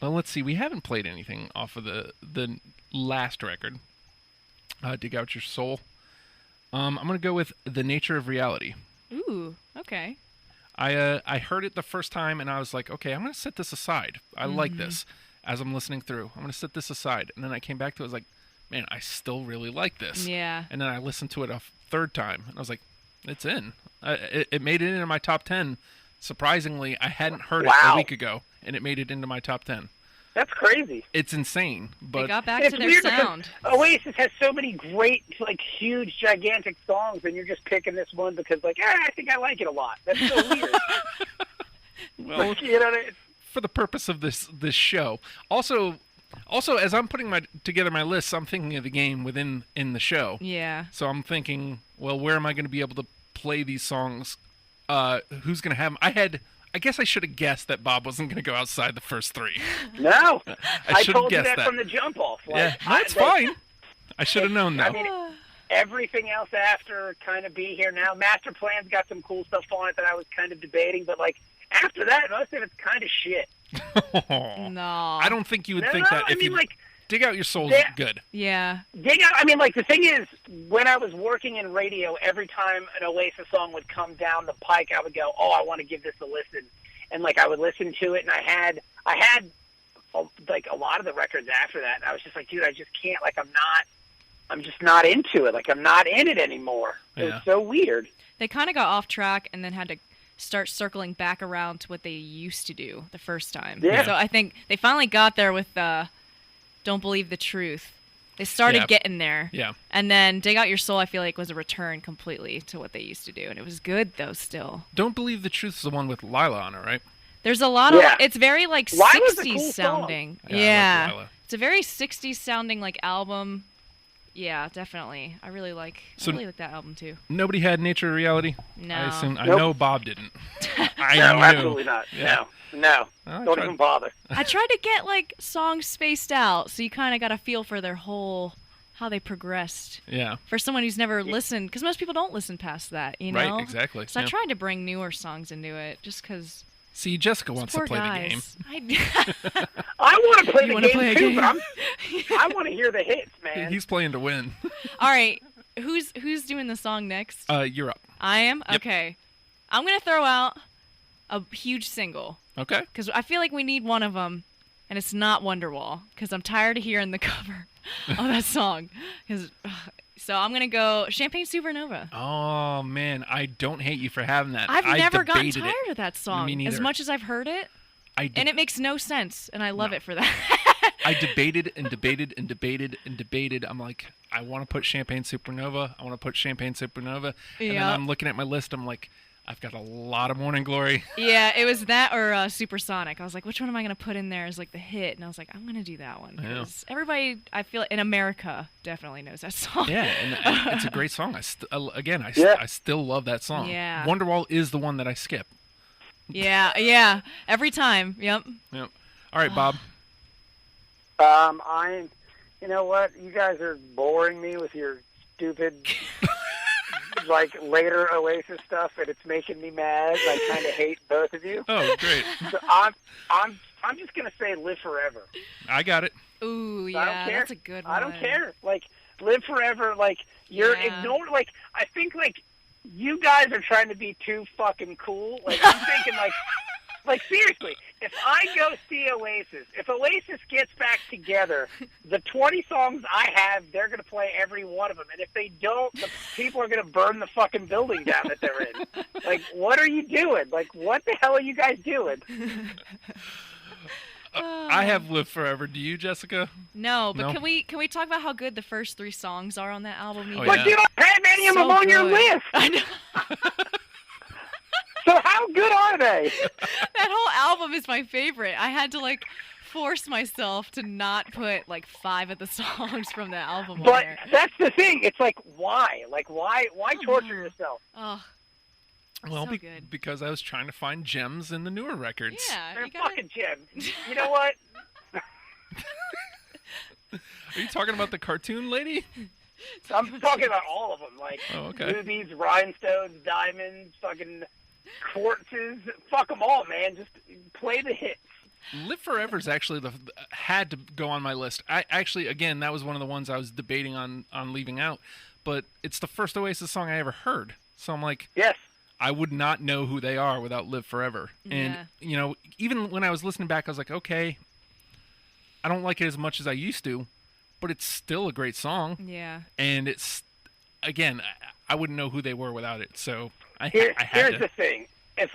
let's see. We haven't played anything off of the last record, Dig Out Your Soul. I'm going to go with The Nature of Reality. Ooh, okay. I heard it the first time, and I was like, okay, I'm going to set this aside. I like this. As I'm listening through, I'm going to set this aside. And then I came back to it, I was like, man, I still really like this. Yeah. And then I listened to it a third time, and I was like, it's in. It made it into my top 10. Surprisingly, I hadn't heard it a week ago, and it made it into my top 10. That's crazy. It's insane. But They got back It's to their weird sound. because Oasis has so many great, huge, gigantic songs, and you're just picking this one because, I think I like it a lot. That's so weird. well, you know, for the purpose of this show. Also, as I'm putting together my list, I'm thinking of the game in the show. Yeah. So I'm thinking, well, where am I going to be able to play these songs? Who's going to have them? I guess I should have guessed that Bob wasn't going to go outside the first three. No. I should have told you guessed that from the jump off. Yeah, that's fine. I should have known that. I mean, everything else after kind of Be Here Now. Master Plan's got some cool stuff on it that I was kind of debating, but after that, most of it's kind of shit. No. I don't think you would think that if you Dig Out Your Soul is good. Yeah. Dig Out. The thing is, when I was working in radio, every time an Oasis song would come down the pike, I would go, "Oh, I want to give this a listen," and I would listen to it, and I had a lot of the records after that. And I was just like, dude, I just can't. I'm just not into it. I'm not in it anymore. It was so weird. They kind of got off track and then had to start circling back around to what they used to do the first time. Yeah. So I think they finally got there with Don't Believe the Truth. They started getting there. Yeah. And then Dig Out Your Soul, I feel like, was a return completely to what they used to do. And it was good, though, still. Don't Believe the Truth is the one with Lila on it, right? There's a lot of... It's very, Lila's a 60s cool sounding. song. Yeah. I like Lila. It's a very 60s sounding, album. Yeah, definitely. I really like that album, too. Nobody had Nature of Reality? No. I know Bob didn't. No, knew. absolutely not. Yeah. No. I Don't tried. even bother. I tried to get songs spaced out, so you kind of got a feel for their whole how they progressed. Yeah. For someone who's never listened, because most people don't listen past that, you know. Right. Exactly. So I tried to bring newer songs into it, just because See, Jessica wants to Poor play guys. the game. I want to play the wanna game play a too, game? but I want to hear the hits, man. He's playing to win. All right. Who's doing the song next? You're up. I am? Yep. Okay. I'm going to throw out a huge single. Okay. Because I feel like we need one of them, and it's not Wonderwall, because I'm tired of hearing the cover of that song. So I'm going to go Champagne Supernova. Oh, man. I don't hate you for having that. I've never gotten debated tired it. of that song. Me neither. As much as I've heard it, and it makes no sense, and I love it for that. I debated and debated and debated and debated. I'm like, I want to put Champagne Supernova. I want to put Champagne Supernova. And then I'm looking at my list. I'm like, I've got a lot of Morning Glory. Yeah, it was that or Supersonic. I was like, which one am I going to put in there as like the hit? And I was like, I'm going to do that one. Because everybody, I feel, in America definitely knows that song. Yeah, and it's a great song. I still love that song. Yeah. Wonderwall is the one that I skip. Yeah. Every time. Yep. All right, Bob. You know what? You guys are boring me with your stupid, like, later Oasis stuff, and it's making me mad. I kind of hate both of you. Oh, great. So I'm just gonna say "Live Forever." I got it. Ooh, I yeah, don't care. that's a good one. I don't care. Like, "Live Forever." Like, you're ignoring. Like, I think like you guys are trying to be too fucking cool. Like, I'm thinking like seriously, if I go see Oasis, if Oasis gets back together, the 20 songs I have, they're going to play every one of them. And if they don't, the people are going to burn the fucking building down that they're in. Like, what are you doing? Like, what the hell are you guys doing? I have Live Forever. Do you, Jessica? No, but No? can we talk about how good the first 3 songs are on that album? Oh, But yeah. you don't have any of them So on your good. list. I know. So how good are they? That whole album is my favorite. I had to like force myself to not put like 5 of the songs from the album on But there. that's the thing. It's like, why? Like, why torture yourself? Oh, Well, so good. because I was trying to find gems in the newer records. yeah. They're You gotta, fucking gems. You know what? Are you talking about the cartoon lady? I'm talking about all of them. Like, Oh, okay. rubies, rhinestones, diamonds, fucking quartzes. Fuck them all, man. Just play the hits. Live Forever's actually had to go on my list. I actually, again, that was one of the ones I was debating on leaving out. But it's the first Oasis song I ever heard. So I'm like, Yes. I would not know who they are without Live Forever. And, Yeah. you know, even when I was listening back, I was like, okay, I don't like it as much as I used to, but it's still a great song. yeah. And it's, again, I wouldn't know who they were without it. So I Here's had to. the thing. If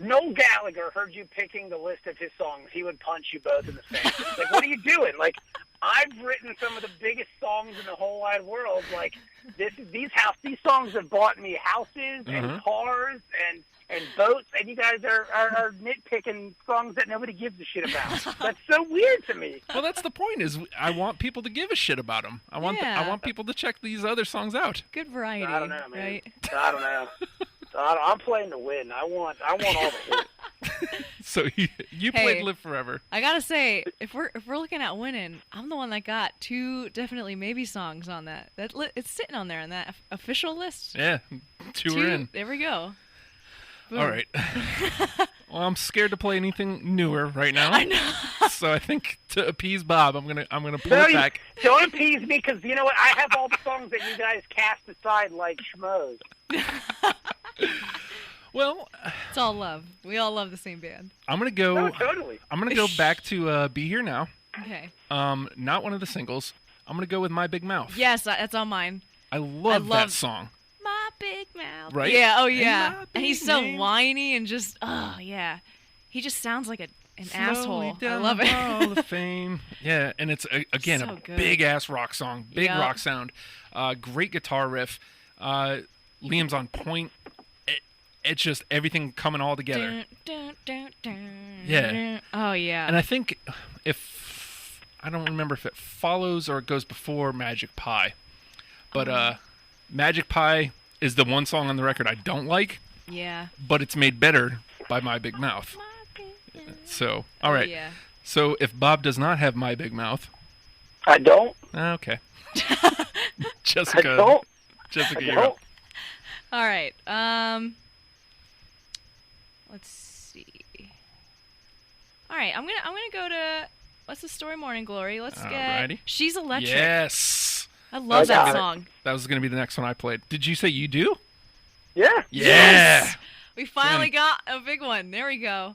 Noel Gallagher heard you picking the list of his songs, he would punch you both in the face. Like, what are you doing? Like, I've written some of the biggest songs in the whole wide world. Like, these songs have bought me houses and cars and boats, and you guys are nitpicking songs that nobody gives a shit about. That's so weird to me. Well, that's the point. Is I want people to give a shit about them. I want people to check these other songs out. Good variety. I don't know, man. Right? I don't know. I'm playing to win. I want all the hits. So you played Live Forever. I gotta say, if we're looking at winning, I'm the one that got 2 definitely maybe songs on that. It's sitting on there on that official list. Yeah, 2 are in. There we go. Boom. All right. Well, I'm scared to play anything newer right now. I know. So I think to appease Bob, I'm gonna pull No, it back. don't appease me, because you know what? I have all the songs that you guys cast aside like schmoes. Well, It's all love. We all love the same band. I'm gonna go. No, totally. I'm gonna go back to "Be Here Now." Okay. Not one of the singles. I'm gonna go with "My Big Mouth." Yes, that's on mine. I love that song. My big mouth. Right? Yeah. Oh And yeah. my And he's big so name. whiny and just yeah. He just sounds like an Slowly asshole. I down love the it. Hall of Fame. Yeah, and it's again So a good. big ass rock song, big Yep. rock sound, great guitar riff. Liam's on point. It's just everything coming all together. Dun, dun, dun, dun. Yeah. Oh yeah. And I think I don't remember if it follows or it goes before Magic Pie, but Magic Pie is the one song on the record I don't like, yeah. but it's made better by My Big Mouth. So, all right. Yeah. So if Bob does not have My Big Mouth, I don't. okay. I Jessica, don't. Jessica, I you're don't. up. All right. Let's see. All right, I'm gonna go to what's the story? Morning Glory. Let's get Alrighty. She's Electric. Yes. I love that got it. song. That was going to be the next one I played. Did you say you do? Yeah. Yeah. Yes! We finally got a big one. There we go.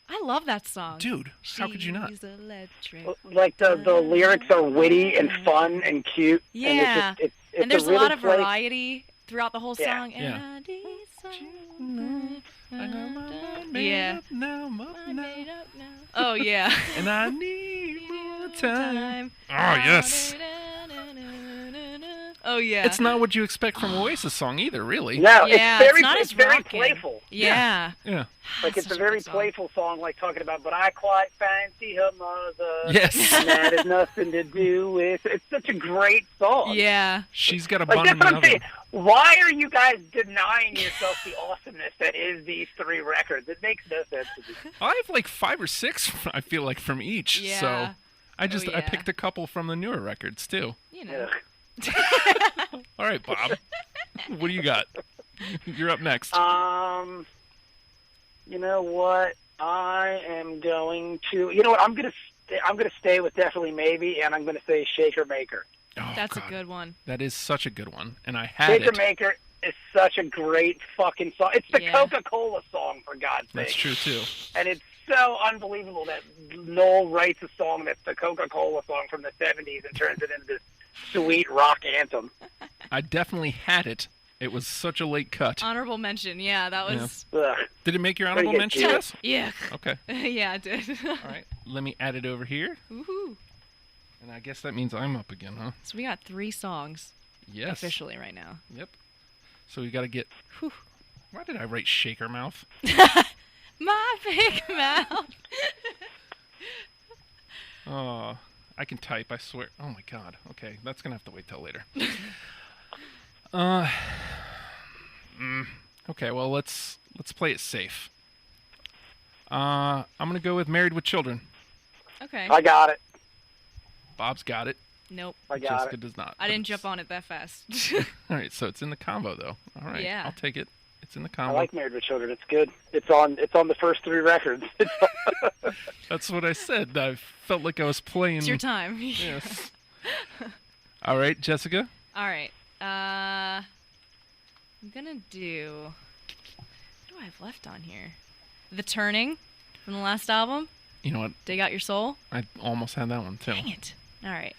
I love that song. Dude, how could you not? She's electric. Like the lyrics are witty and fun and cute. Yeah. And, it's And there's a really lot of variety throughout the whole Yeah. song. Yeah. And I need some- I got my mind made Yeah. up now, Made up now. Oh yeah. and I need more time. Oh, yes. Oh yeah. It's not what you expect from Oasis song either, really. No, Yeah, it's very, not it's as very rockin'. playful. Yeah. Yeah. Like it's Such a very good song. playful song, like talking about, but I quite fancy her mother. Yes. And that has nothing to do with. It's such a great song. Yeah. She's got a Like bun that's in the what I'm oven. saying. Why are you guys denying yourself the awesomeness that is these 3 records? It makes no sense to me. I have like 5 or 6, I feel like, from each. Yeah. So I just I yeah. picked a couple from the newer records, too. You know. Ugh. All right, Bob. What do you got? You're up next. You know what? I am going to. You know what? I'm gonna stay with Definitely Maybe, and I'm gonna say Shaker Maker. Oh, That's God. a good one. That is such a good one. And I had Shaker it. Maker is such a great fucking song. It's the Yeah. Coca-Cola song, for God's sake. That's true, too. And it's so unbelievable that Noel writes a song that's the Coca-Cola song from the 70s and turns it into this sweet rock anthem. I definitely had it. It was such a late cut. Honorable mention. Yeah, that was. Ugh. Did it make your honorable get mention, you. Jess? Yeah. Okay. Yeah, it did. All right. Let me add it over here. Woohoo. And I guess that means I'm up again, huh? So we got 3 songs Yes. officially right now. Yep. So we got to get... Whew. Why did I write Shaker Mouth? My big mouth. Oh, I can type, I swear. Oh, my God. Okay, that's going to have to wait till later. Okay, well, let's play it safe. I'm going to go with Married with Children. Okay. I got it. Bob's got it. Nope. I got Jessica it. does not. I but didn't it's- jump on it that fast. All right, so it's in the combo, though. All right, Yeah. I'll take it. It's in the I combo. like Married with Children. It's good. It's on the first 3 records. That's what I said. I felt like I was playing. It's your time. Yes. All right, Jessica. All right. I'm gonna do. What do I have left on here? The Turning from the last album. You know what? Dig Out Your Soul. I almost had that one, too. Dang it. All right.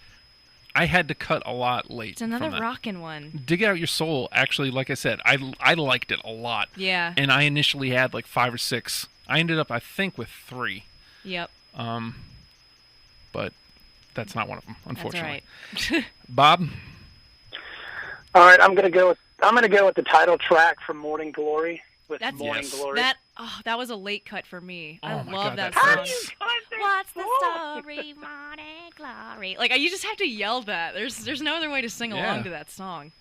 I had to cut a lot late. It's another from that. rockin' one. Dig Out Your Soul, actually, like I said, I liked it a lot. Yeah. And I initially had like 5 or 6. I ended up, I think, with 3. Yep. But that's not one of them, That's all unfortunately. right. Bob? All right, I'm gonna go with the title track from Morning Glory with That's Morning Yes. Glory. that was a late cut for me. I Oh my love God, that that song. hurts. What's the story, Morning Glory? Like you just have to yell that. There's no other way to sing Yeah. along to that song.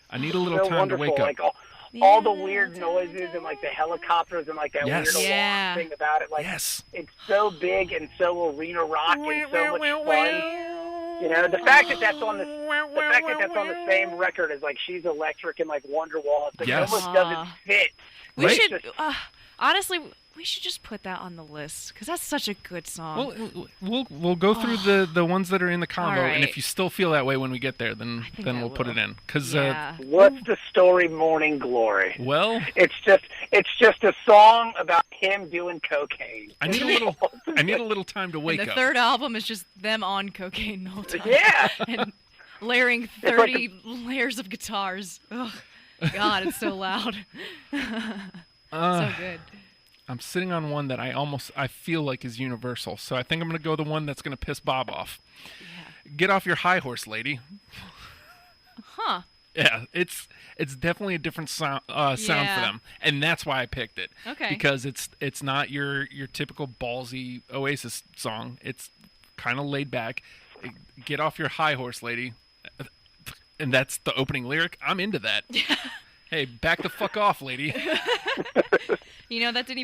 I need a little so time wonderful. to wake up. Like all the weird noises and like the helicopters and like that Yes. weird Yeah. alarm thing about it. Like Yes. it's so big and so arena rock and so much fun. You know, the fact that that's on the same record as like She's Electric and like Wonderwall, it's like Yes. it almost doesn't fit. We Right? should honestly. We should just put that on the list because that's such a good song. Well, we'll go through the ones that are in the combo, All and right. if you still feel that way when we get there, then think I we'll put will. it in. Because Yeah. What's the story, Morning Glory? well, It's just a song about him doing cocaine. I need a little time to wake And the up. third album is just them on cocaine the whole time. Yeah. And layering 30 layers of guitars. Ugh. God, it's so loud. So good. I'm sitting on one that I feel like is universal, so I think I'm gonna go the one that's gonna piss Bob off. Yeah. Get off your high horse, lady. Huh. Yeah, it's definitely a different sound for Yeah. them, and that's why I picked it. Okay. Because it's not your typical ballsy Oasis song. It's kind of laid back. Get off your high horse, lady, and that's the opening lyric. I'm into that. Hey, back the fuck off, lady. You know, I didn't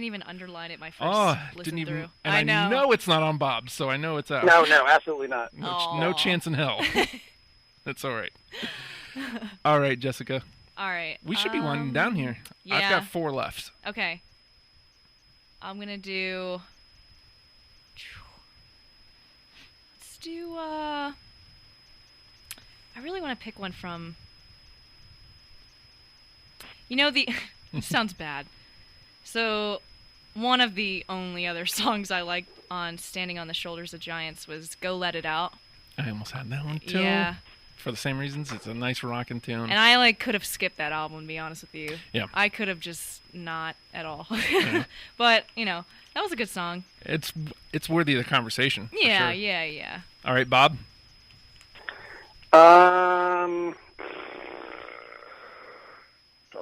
even underline it my first listen didn't even. through. And I know. it's not on Bob, so I know it's out. No, absolutely not. No Aw. chance in hell. That's all right. All right, Jessica. All right. We should be winding down here. I've yeah. got 4 left. Okay. I'm going to do Let's do, I really want to pick one from, it sounds bad. So, one of the only other songs I liked on Standing on the Shoulders of Giants was Go Let It Out. I almost had that one too. Yeah. For the same reasons, it's a nice rockin' tune. And I could have skipped that album, to be honest with you. Yeah. I could have just not at all. Yeah. But, that was a good song. It's worthy of the conversation. Yeah, for sure. yeah. All right, Bob. I'm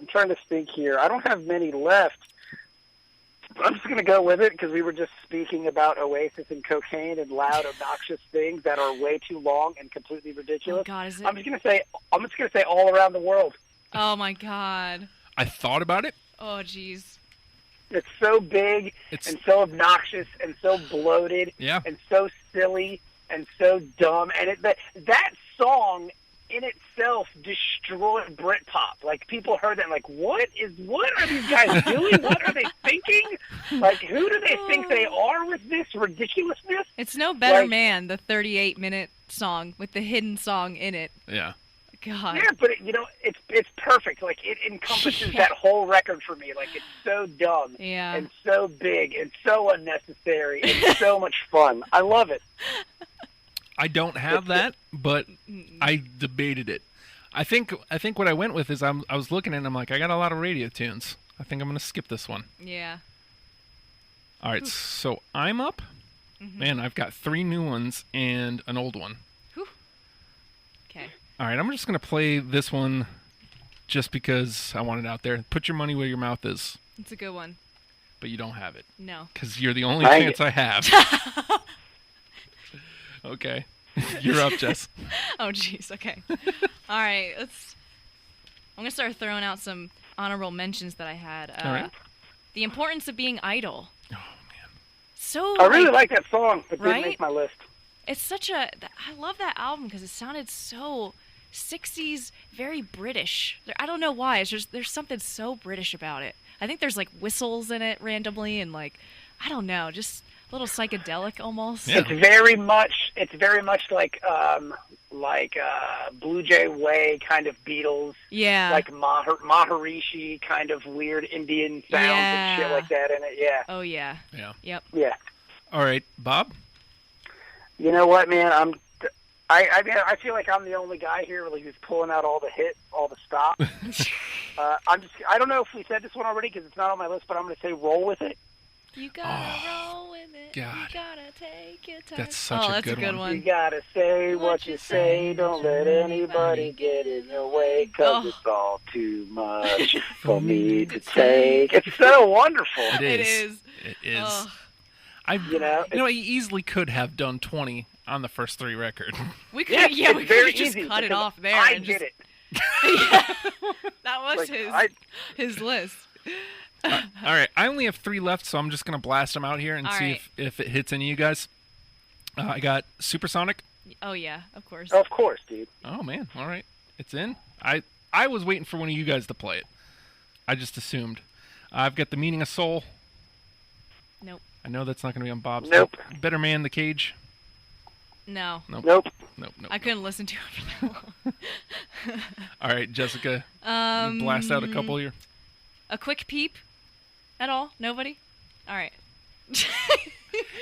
trying to think here. I don't have many left. I'm just going to go with it because we were just speaking about Oasis and cocaine and loud, obnoxious things that are way too long and completely ridiculous. Oh God, is it? I'm just going to say All Around the World. Oh my God. I thought about it. Oh jeez. It's so big and so obnoxious and so bloated and so silly and so dumb. And that song in itself destroyed Britpop. Like, people heard that and like, what are these guys doing? What are they thinking? Like, who do they think they are with this ridiculousness? It's no Better Man, the 38-minute song with the hidden song in it. Yeah. God. Yeah, but it's perfect. Like, it encompasses that whole record for me. Like, it's so dumb and so big and so unnecessary and so much fun. I love it. I don't have that, but I debated it. I think what I went with is I was looking at it and I'm like, I got a lot of radio tunes. I think I'm going to skip this one. Yeah. All right, so I'm up. Mm-hmm. Man, I've got 3 new ones and an old one. Okay. All right, I'm just going to play this one just because I want it out there. Put your money where your mouth is. It's a good one. But you don't have it. No. Because you're the only chance I have. Okay. You're up, Jess. Oh, jeez. Okay. All right. I'm going to start throwing out some honorable mentions that I had. All right. The Importance of Being Idle. Oh, man. So, I really like that song, but didn't make my list. It's I love that album because it sounded so 60s, very British. I don't know why. It's just, there's something so British about it. I think there's like whistles in it randomly and like, I don't know, just a little psychedelic almost. Yeah. It's very much like Blue Jay Way kind of Beatles. Yeah. Like Maharishi kind of weird Indian sounds and shit like that in it. Yeah. Oh yeah. Yeah. Yep. Yeah. All right, Bob? You know what, man? I feel like I'm the only guy here who's pulling out all the stops. I don't know if we said this one already because it's not on my list, but I'm going to say Roll With It. You gotta roll with it. God. You gotta take your time. That's such a good one. You gotta say what you say. Don't let anybody get in your way, because it's all too much for me to take. It's so wonderful. It is. Oh. I easily could have done 20 on the first 3 record. We could, we could just cut it off there. I did it. Yeah, that was his list. All right, I only have 3 left, so I'm just going to blast them out here and see if it hits any of you guys. I got Supersonic. Oh, yeah, of course. Of course, dude. Oh, man. All right. It's in. I was waiting for one of you guys to play it. I just assumed. I've got The Meaning of Soul. Nope. I know that's not going to be on Bob's. Nope. Better Man, The Cage. No. Nope. I couldn't listen to it for that long. All right, Jessica. Blast out a couple here. A Quick Peep at all? Nobody? All right.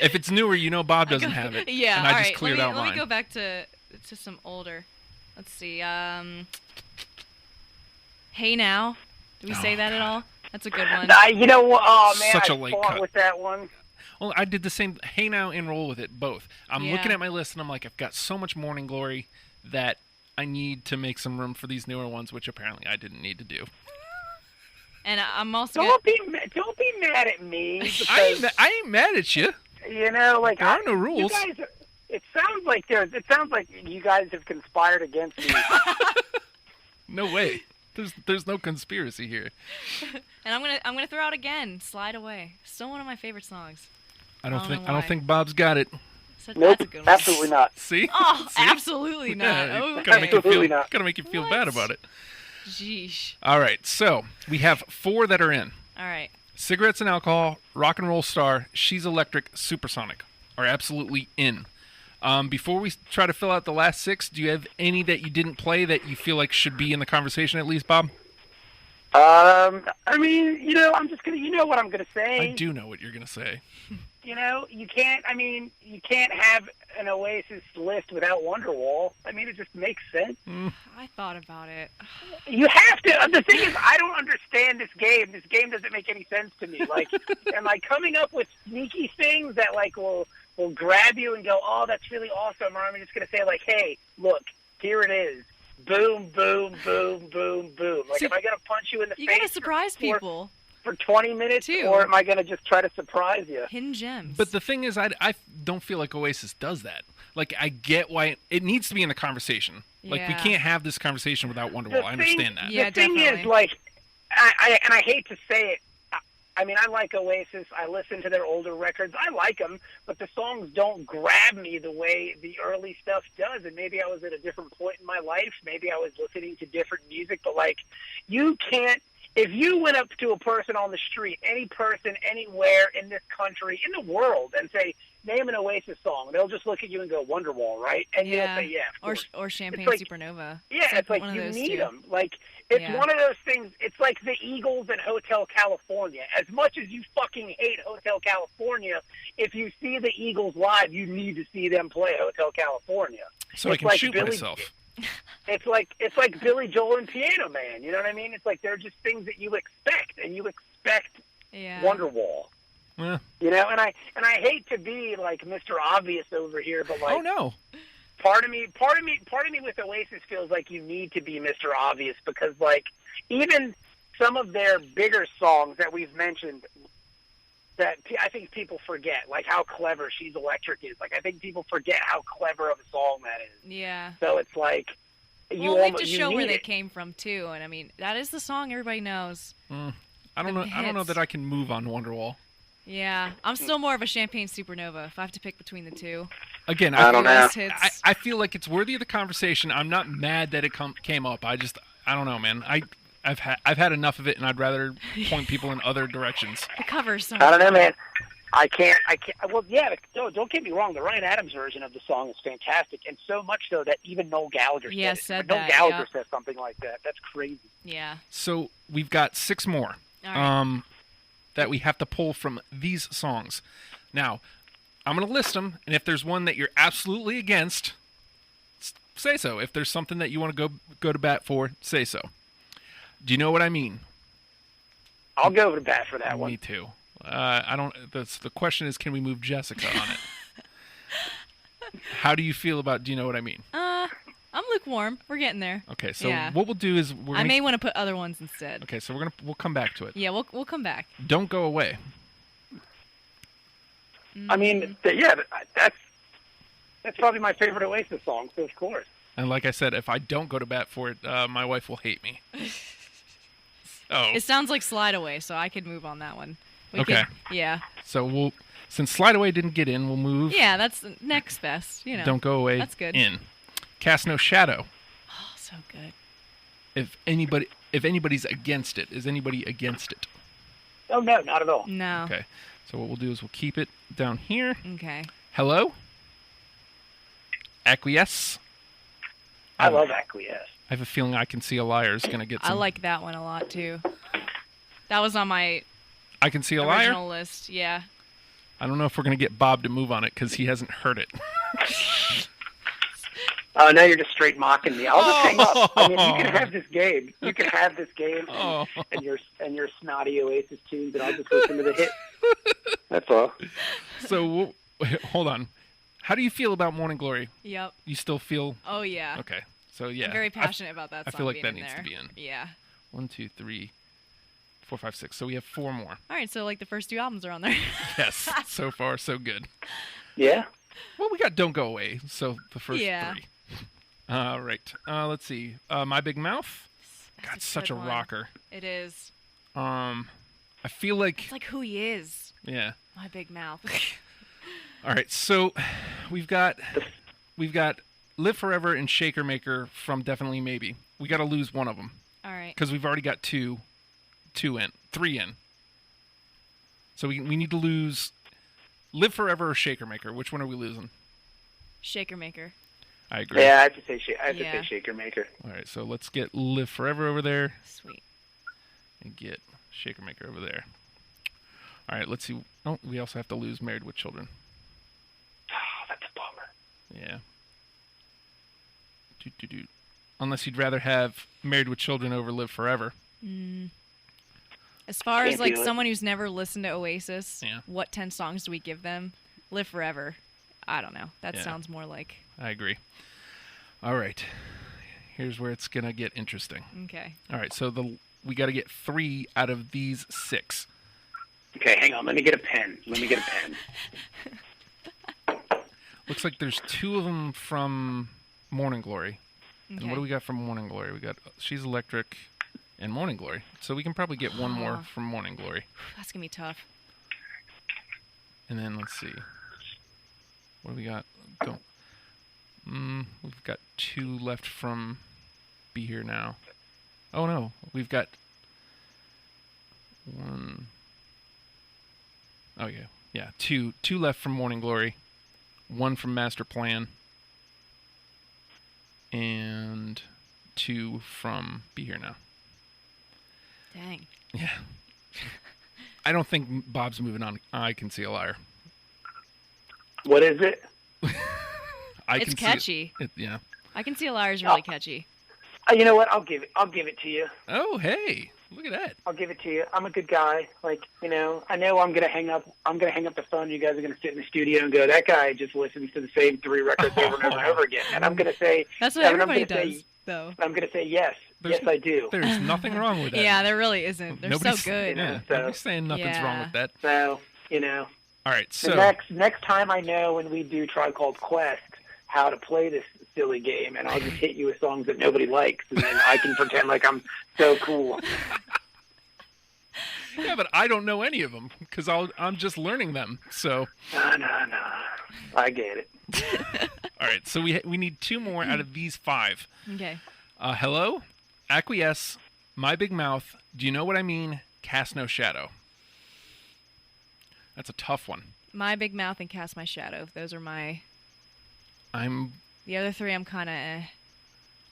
If it's newer, Bob doesn't have it. Yeah, and I just cleared out mine. Let me go back to some older. Let's see. Hey Now. Did we say that at all? That's a good one. You know what? Oh, man, Such a I late fought cut. with that one. Well, I did the same. Hey Now and Roll With It, both. I'm looking at my list, and I'm like, I've got so much Morning Glory that I need to make some room for these newer ones, which apparently I didn't need to do. And I'm also don't be mad at me. I ain't mad at you. There are no rules. You guys, it sounds like you guys have conspired against me. No way. There's no conspiracy here. And I'm gonna throw out again. Slide Away. Still one of my favorite songs. I don't think Bob's got it. Nope, Nope, that's a good one. absolutely not. See? Oh, See? absolutely not. Yeah, Okay. Gotta make you feel bad about it. Jeesh. All right, so we have 4 that are in. All right. Cigarettes and Alcohol, Rock and Roll Star, She's Electric, Supersonic. are absolutely in. Before we try to fill out the last 6, do you have any that you didn't play that you feel like should be in the conversation at least, Bob? I mean, I'm just gonna, what I'm gonna say. I do know what you're gonna say. You can't have an Oasis list without Wonderwall. I mean, it just makes sense. I thought about it. You have to. The thing is, I don't understand this game. This game doesn't make any sense to me. Like, am I coming up with sneaky things that, like, will grab you and go, oh, that's really awesome? Or am I just going to say, like, hey, look, here it is. Boom, boom, boom, boom, boom. Like, am I going to punch you in the face? You got to surprise people. For 20 minutes, too. Or am I going to just try to surprise you? Hidden gems. But the thing is, I don't feel like Oasis does that. Like, I get why it needs to be in the conversation. Like, we can't have this conversation without Wonderwall. I understand that. Yeah, the thing definitely. is, like, I hate to say it, I mean, I like Oasis. I listen to their older records. I like them, but the songs don't grab me the way the early stuff does. And maybe I was at a different point in my life. Maybe I was listening to different music. But, like, you can't, if you went up to a person on the street, any person anywhere in this country, in the world, and say, name an Oasis song, they'll just look at you and go, Wonderwall, right? And you'll say, yeah, of course. Or Champagne like, Supernova. Yeah, it's like you need them. Like, it's one of those things, it's like the Eagles and Hotel California. As much as you fucking hate Hotel California, if you see the Eagles live, you need to see them play Hotel California. So I can shoot myself. It's like Billy Joel and Piano Man. You know what I mean? It's like they're just things that you expect, and you expect Wonderwall. Yeah. And I hate to be like Mr. Obvious over here, but like, oh no, part of me with Oasis feels like you need to be Mr. Obvious, because like even some of their bigger songs that we've mentioned that I think people forget, like how clever She's Electric is. Like, I think people forget how clever of a song that is. Yeah. So it's like, you have to show where they came from too, and I mean that is the song everybody knows. I don't know that I can move on Wonderwall. Yeah, I'm still more of a Champagne Supernova if I have to pick between the two. Again, I don't know. I feel like it's worthy of the conversation. I'm not mad that it came up. I don't know, man. I've had enough of it, and I'd rather point people in other directions. The cover's so I don't know, man. I can't. Well, yeah. Don't get me wrong. The Ryan Adams version of the song is fantastic, and so much so that even Noel Gallagher said that. Noel Gallagher says something like that. That's crazy. Yeah. So we've got 6 more. All right. That we have to pull from these songs. Now, I'm going to list them, and if there's one that you're absolutely against, say so. If there's something that you want to go to bat for, say so. Do you know what I mean? I'll go to bat for that one. Me too. I don't. The question is, can we move Jessica on it? How do you feel about? Do you know what I mean? I'm lukewarm. We're getting there. Okay, so what we'll do is I may want to put other ones instead. Okay, so we'll come back to it. Yeah, we'll come back. Don't Go Away. I mean, that's probably my favorite Oasis song, so of course. And like I said, if I don't go to bat for it, my wife will hate me. Oh. It sounds like Slide Away, so I could move on that one. Yeah. So since Slide Away didn't get in, we'll move. Yeah, that's next best. Don't Go Away. That's good. In. Cast No Shadow. Oh, so good. If anybody's against it, is anybody against it? Oh no, not at all. No. Okay. So what we'll do is we'll keep it down here. Okay. Hello. Acquiesce. I love Acquiesce. I have a feeling I Can See a Liar is going to get some. I like that one a lot too. That was on my I Can See a Liar original list. Yeah. I don't know if we're going to get Bob to move on it because he hasn't heard it. Oh, now you're just straight mocking me. I'll just hang up. I mean, you can have this game. You can have this game and your snotty Oasis tunes, and I'll just listen to the hits. That's all. So, hold on. How do you feel about Morning Glory? Yep. You still feel? Oh, yeah. Okay. So, yeah. I'm very passionate about that song. I feel like that being needs there. to be in. Yeah. 1, 2, 3, 4, 5, 6. So we have 4 more. All right. So, like, the first 2 albums are on there. Yes. So far, so good. Yeah. Well, we got Don't Go Away. So the first 3. All right. Let's see. My Big Mouth. God, such a rocker. It is. I feel like it's like who he is. Yeah. My Big Mouth. All right. So we've got Live Forever and Shaker Maker from Definitely Maybe. We got to lose one of them. All right. Because we've already got 3 in. So we need to lose Live Forever or Shaker Maker? Which one are we losing? Shaker Maker. I agree. Yeah, I have to say Shaker Maker. All right, so let's get Live Forever over there. Sweet. And get Shaker Maker over there. All right, let's see. Oh, we also have to lose Married with Children. Oh, that's a bummer. Yeah. Unless you'd rather have Married with Children over Live Forever. As far as like someone who's never listened to Oasis, what 10 songs do we give them? Live Forever. I don't know. That sounds more like... I agree. All right. Here's where it's going to get interesting. Okay. All right, so we got to get 3 out of these 6. Okay, hang on. Let me get a pen. Looks like there's 2 of them from Morning Glory. Okay. And what do we got from Morning Glory? We got She's Electric and Morning Glory. So we can probably get one more from Morning Glory. That's going to be tough. And then let's see. What do we got? We've got 2 left from Be Here Now. Oh no, we've got 1. Oh yeah, 2 left from Morning Glory, 1 from Master Plan, and 2 from Be Here Now. Dang. Yeah. I don't think Bob's moving on. I Can See a Liar. What is it? It's catchy. Yeah. I Can See a Liar is really catchy. You know what? I'll give it to you. Oh, hey. Look at that. I'll give it to you. I'm a good guy. Like, I know I'm gonna hang up the phone. You guys are gonna sit in the studio and go, that guy just listens to the same 3 records over and over and over again. And I'm gonna say that's what everybody does, though. I'm gonna say yes. Yes, I do. There's nothing wrong with that. Yeah, there really isn't. They're so good. Yeah, nobody's saying nothing's wrong with that. So, All right, so next time I know when we do Tribe Called Quest how to play this silly game, and I'll just hit you with songs that nobody likes, and then I can pretend like I'm so cool. Yeah, but I don't know any of them because I'm just learning them. So No. I get it. All right, so we need 2 more out of these 5. Okay. Hello, Acquiesce, My Big Mouth, Do You Know What I Mean, Cast No Shadow. That's a tough one. My Big Mouth and Cast My Shadow. Those are my... The other 3 I'm kind of...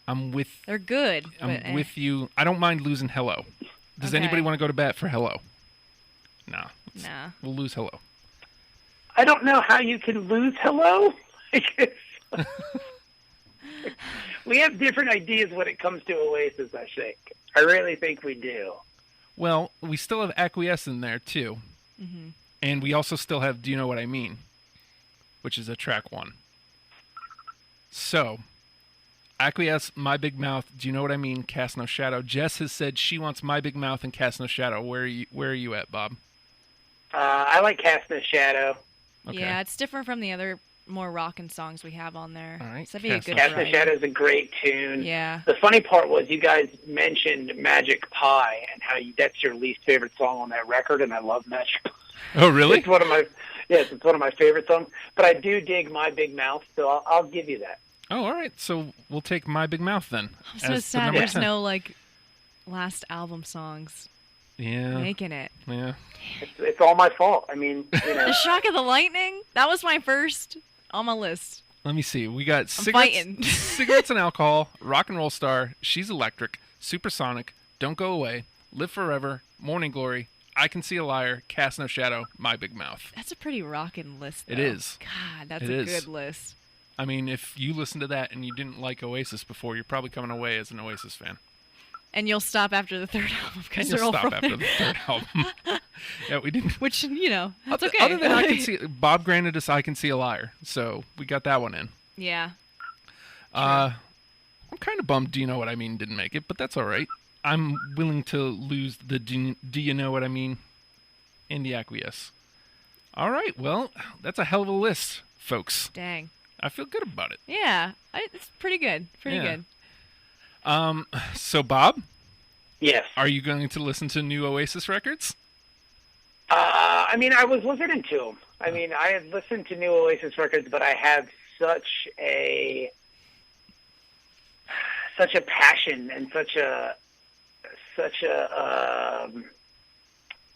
I'm with... They're good. I'm with you. I don't mind losing Hello. Does anybody want to go to bat for Hello? No. Nah. We'll lose Hello. I don't know how you can lose Hello. We have different ideas when it comes to Oasis, I think. I really think we do. Well, we still have Acquiesce in there, too. Mm-hmm. And we also still have Do You Know What I Mean? Which is a track 1. So, Acquiesce, My Big Mouth, Do You Know What I Mean? Cast No Shadow. Jess has said she wants My Big Mouth and Cast No Shadow. Where are you at, Bob? I like Cast No Shadow. Okay. Yeah, it's different from the other more rockin' songs we have on there. All right. So that'd be a good Cast No Shadow is a great tune. Yeah. The funny part was you guys mentioned Magic Pie and how that's your least favorite song on that record, and I love Magic Pie. Oh, really? It's one of my favorite songs. But I do dig My Big Mouth, so I'll give you that. Oh, all right. So we'll take My Big Mouth then. I'm so sad there's no like last album songs. Yeah. Making it. Yeah. It's all my fault. I mean, The Shock of the Lightning, that was my first on my list. Let me see. We got Cigarettes, Cigarettes and Alcohol, Rock and Roll Star, She's Electric, Supersonic, Don't Go Away, Live Forever, Morning Glory, I Can See a Liar, Cast No Shadow, My Big Mouth. That's a pretty rockin' list, though. It is. God, that's a good list. I mean, if you listen to that and you didn't like Oasis before, you're probably coming away as an Oasis fan. And you'll stop after the 3rd album because you'll they're all stop from after there. the 3rd album. Yeah, we didn't. Which, that's okay. Other than I Can See, Bob granted us I Can See a Liar, so we got that one in. Yeah. I'm kind of bummed Do You Know What I Mean didn't make it, but that's all right. I'm willing to lose the Do You Know What I Mean in the Acquiesce. All right, well, that's a hell of a list, folks. Dang. I feel good about it. Yeah, it's pretty good. Pretty good. So, Bob? Yes. Are you going to listen to new Oasis records? I mean, I was listening to them. I mean, I had listened to new Oasis records, but I have such a passion and such a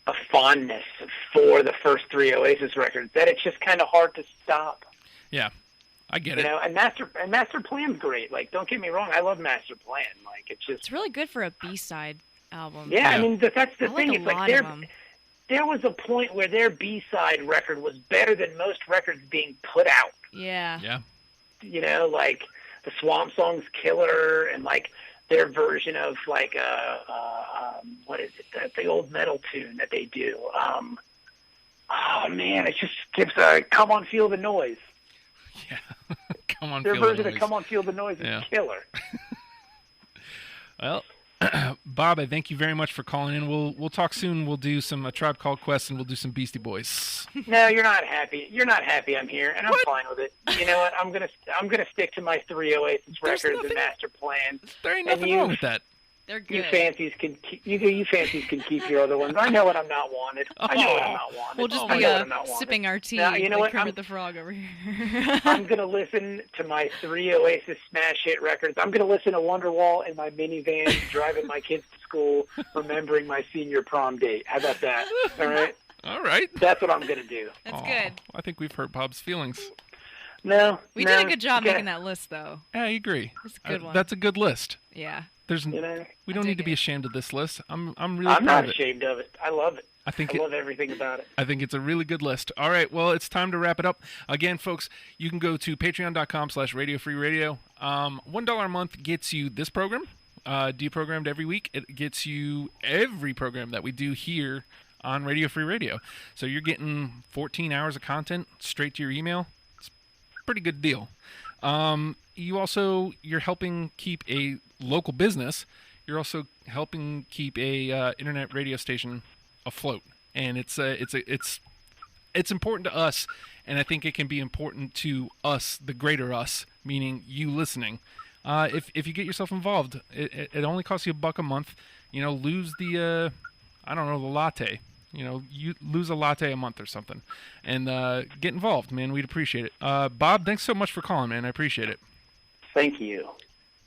a fondness for the first 3 Oasis records that it's just kind of hard to stop. Yeah, I get it. You know, and Master Plan's great. Like, don't get me wrong, I love Master Plan. Like, it's really good for a B-side album. Yeah, I mean that's the thing. Like it's like there was a point where their B-side record was better than most records being put out. Yeah. Yeah. You know, like the Swamp Song's Killer and like their version of like what is it? The old metal tune that they do. Oh man, it just gives a Come On Feel the Noise. Yeah. Come on, their feel the version noise. of Come On Feel the Noise is killer. Well, Bob, I thank you very much for calling in. We'll talk soon. We'll do some A Tribe Called Quest, and we'll do some Beastie Boys. No, you're not happy. You're not happy I'm here, and I'm fine with it. You know what? I'm gonna stick to my 3 Oasis records and Master Plan. There ain't nothing wrong with that. They're good. You fancies can keep your other ones. I know when I'm not wanted. I know when I'm not wanted. We'll just be sipping our tea. Now, you know like what? Kermit the Frog over here. I'm gonna listen to my 3 Oasis smash hit records. I'm gonna listen to Wonderwall in my minivan, driving my kids to school, remembering my senior prom date. How about that? All right. All right. That's what I'm gonna do. That's good. I think we've hurt Bob's feelings. No. We did a good job making that list, though. Yeah, I agree. It's a good one. That's a good list. Yeah. We don't need to be ashamed of this list. I'm really I'm proud not of it. ashamed of it. I love it. I love everything about it. I think it's a really good list. All right, well, it's time to wrap it up. Again, folks, you can go to patreon.com/radiofreeradio. $1 a month gets you this program, deprogrammed every week. It gets you every program that we do here on Radio Free Radio. So you're getting 14 hours of content straight to your email. It's a pretty good deal. You're helping keep a local business. You're also helping keep a internet radio station afloat, and it's important to us, and I think it can be important to us, the greater us, meaning you listening. If you get yourself involved, it only costs you $1 a month. You know, lose the the latte. You know, you lose a latte a month or something, and get involved, man. We'd appreciate it. Bob, thanks so much for calling, man. I appreciate it. Thank you.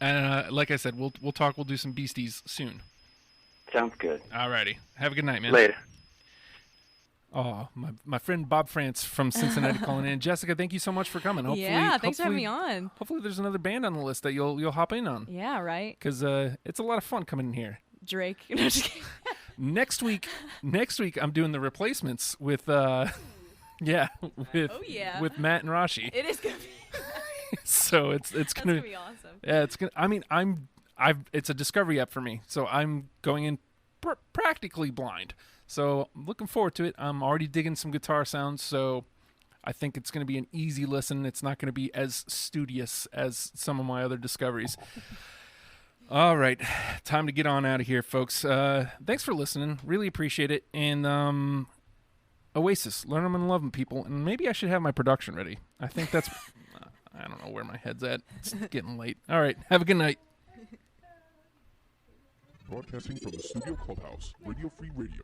And like I said, we'll talk. We'll do some beasties soon. Sounds good. Alrighty. Have a good night, man. Later. Oh, my friend Bob France from Cincinnati calling in. Jessica, thank you so much for coming. Thanks for having me on. Hopefully there's another band on the list that you'll hop in on. Yeah, right. Because it's a lot of fun coming in here. Drake. No, just kidding. Next week I'm doing the Replacements with with Matt and Rashi. It is gonna be. So it's gonna be awesome. Yeah, it's gonna. I mean, it's a discovery app for me, so I'm going in practically blind. So I'm looking forward to it. I'm already digging some guitar sounds, so I think it's going to be an easy listen. It's not going to be as studious as some of my other discoveries. All right, time to get on out of here, folks. Thanks for listening. Really appreciate it. And Oasis, learn them and love them, people. And maybe I should have my production ready. I think that's... I don't know where my head's at. It's getting late. All right, have a good night. Broadcasting from the Studio Clubhouse, Radio Free Radio.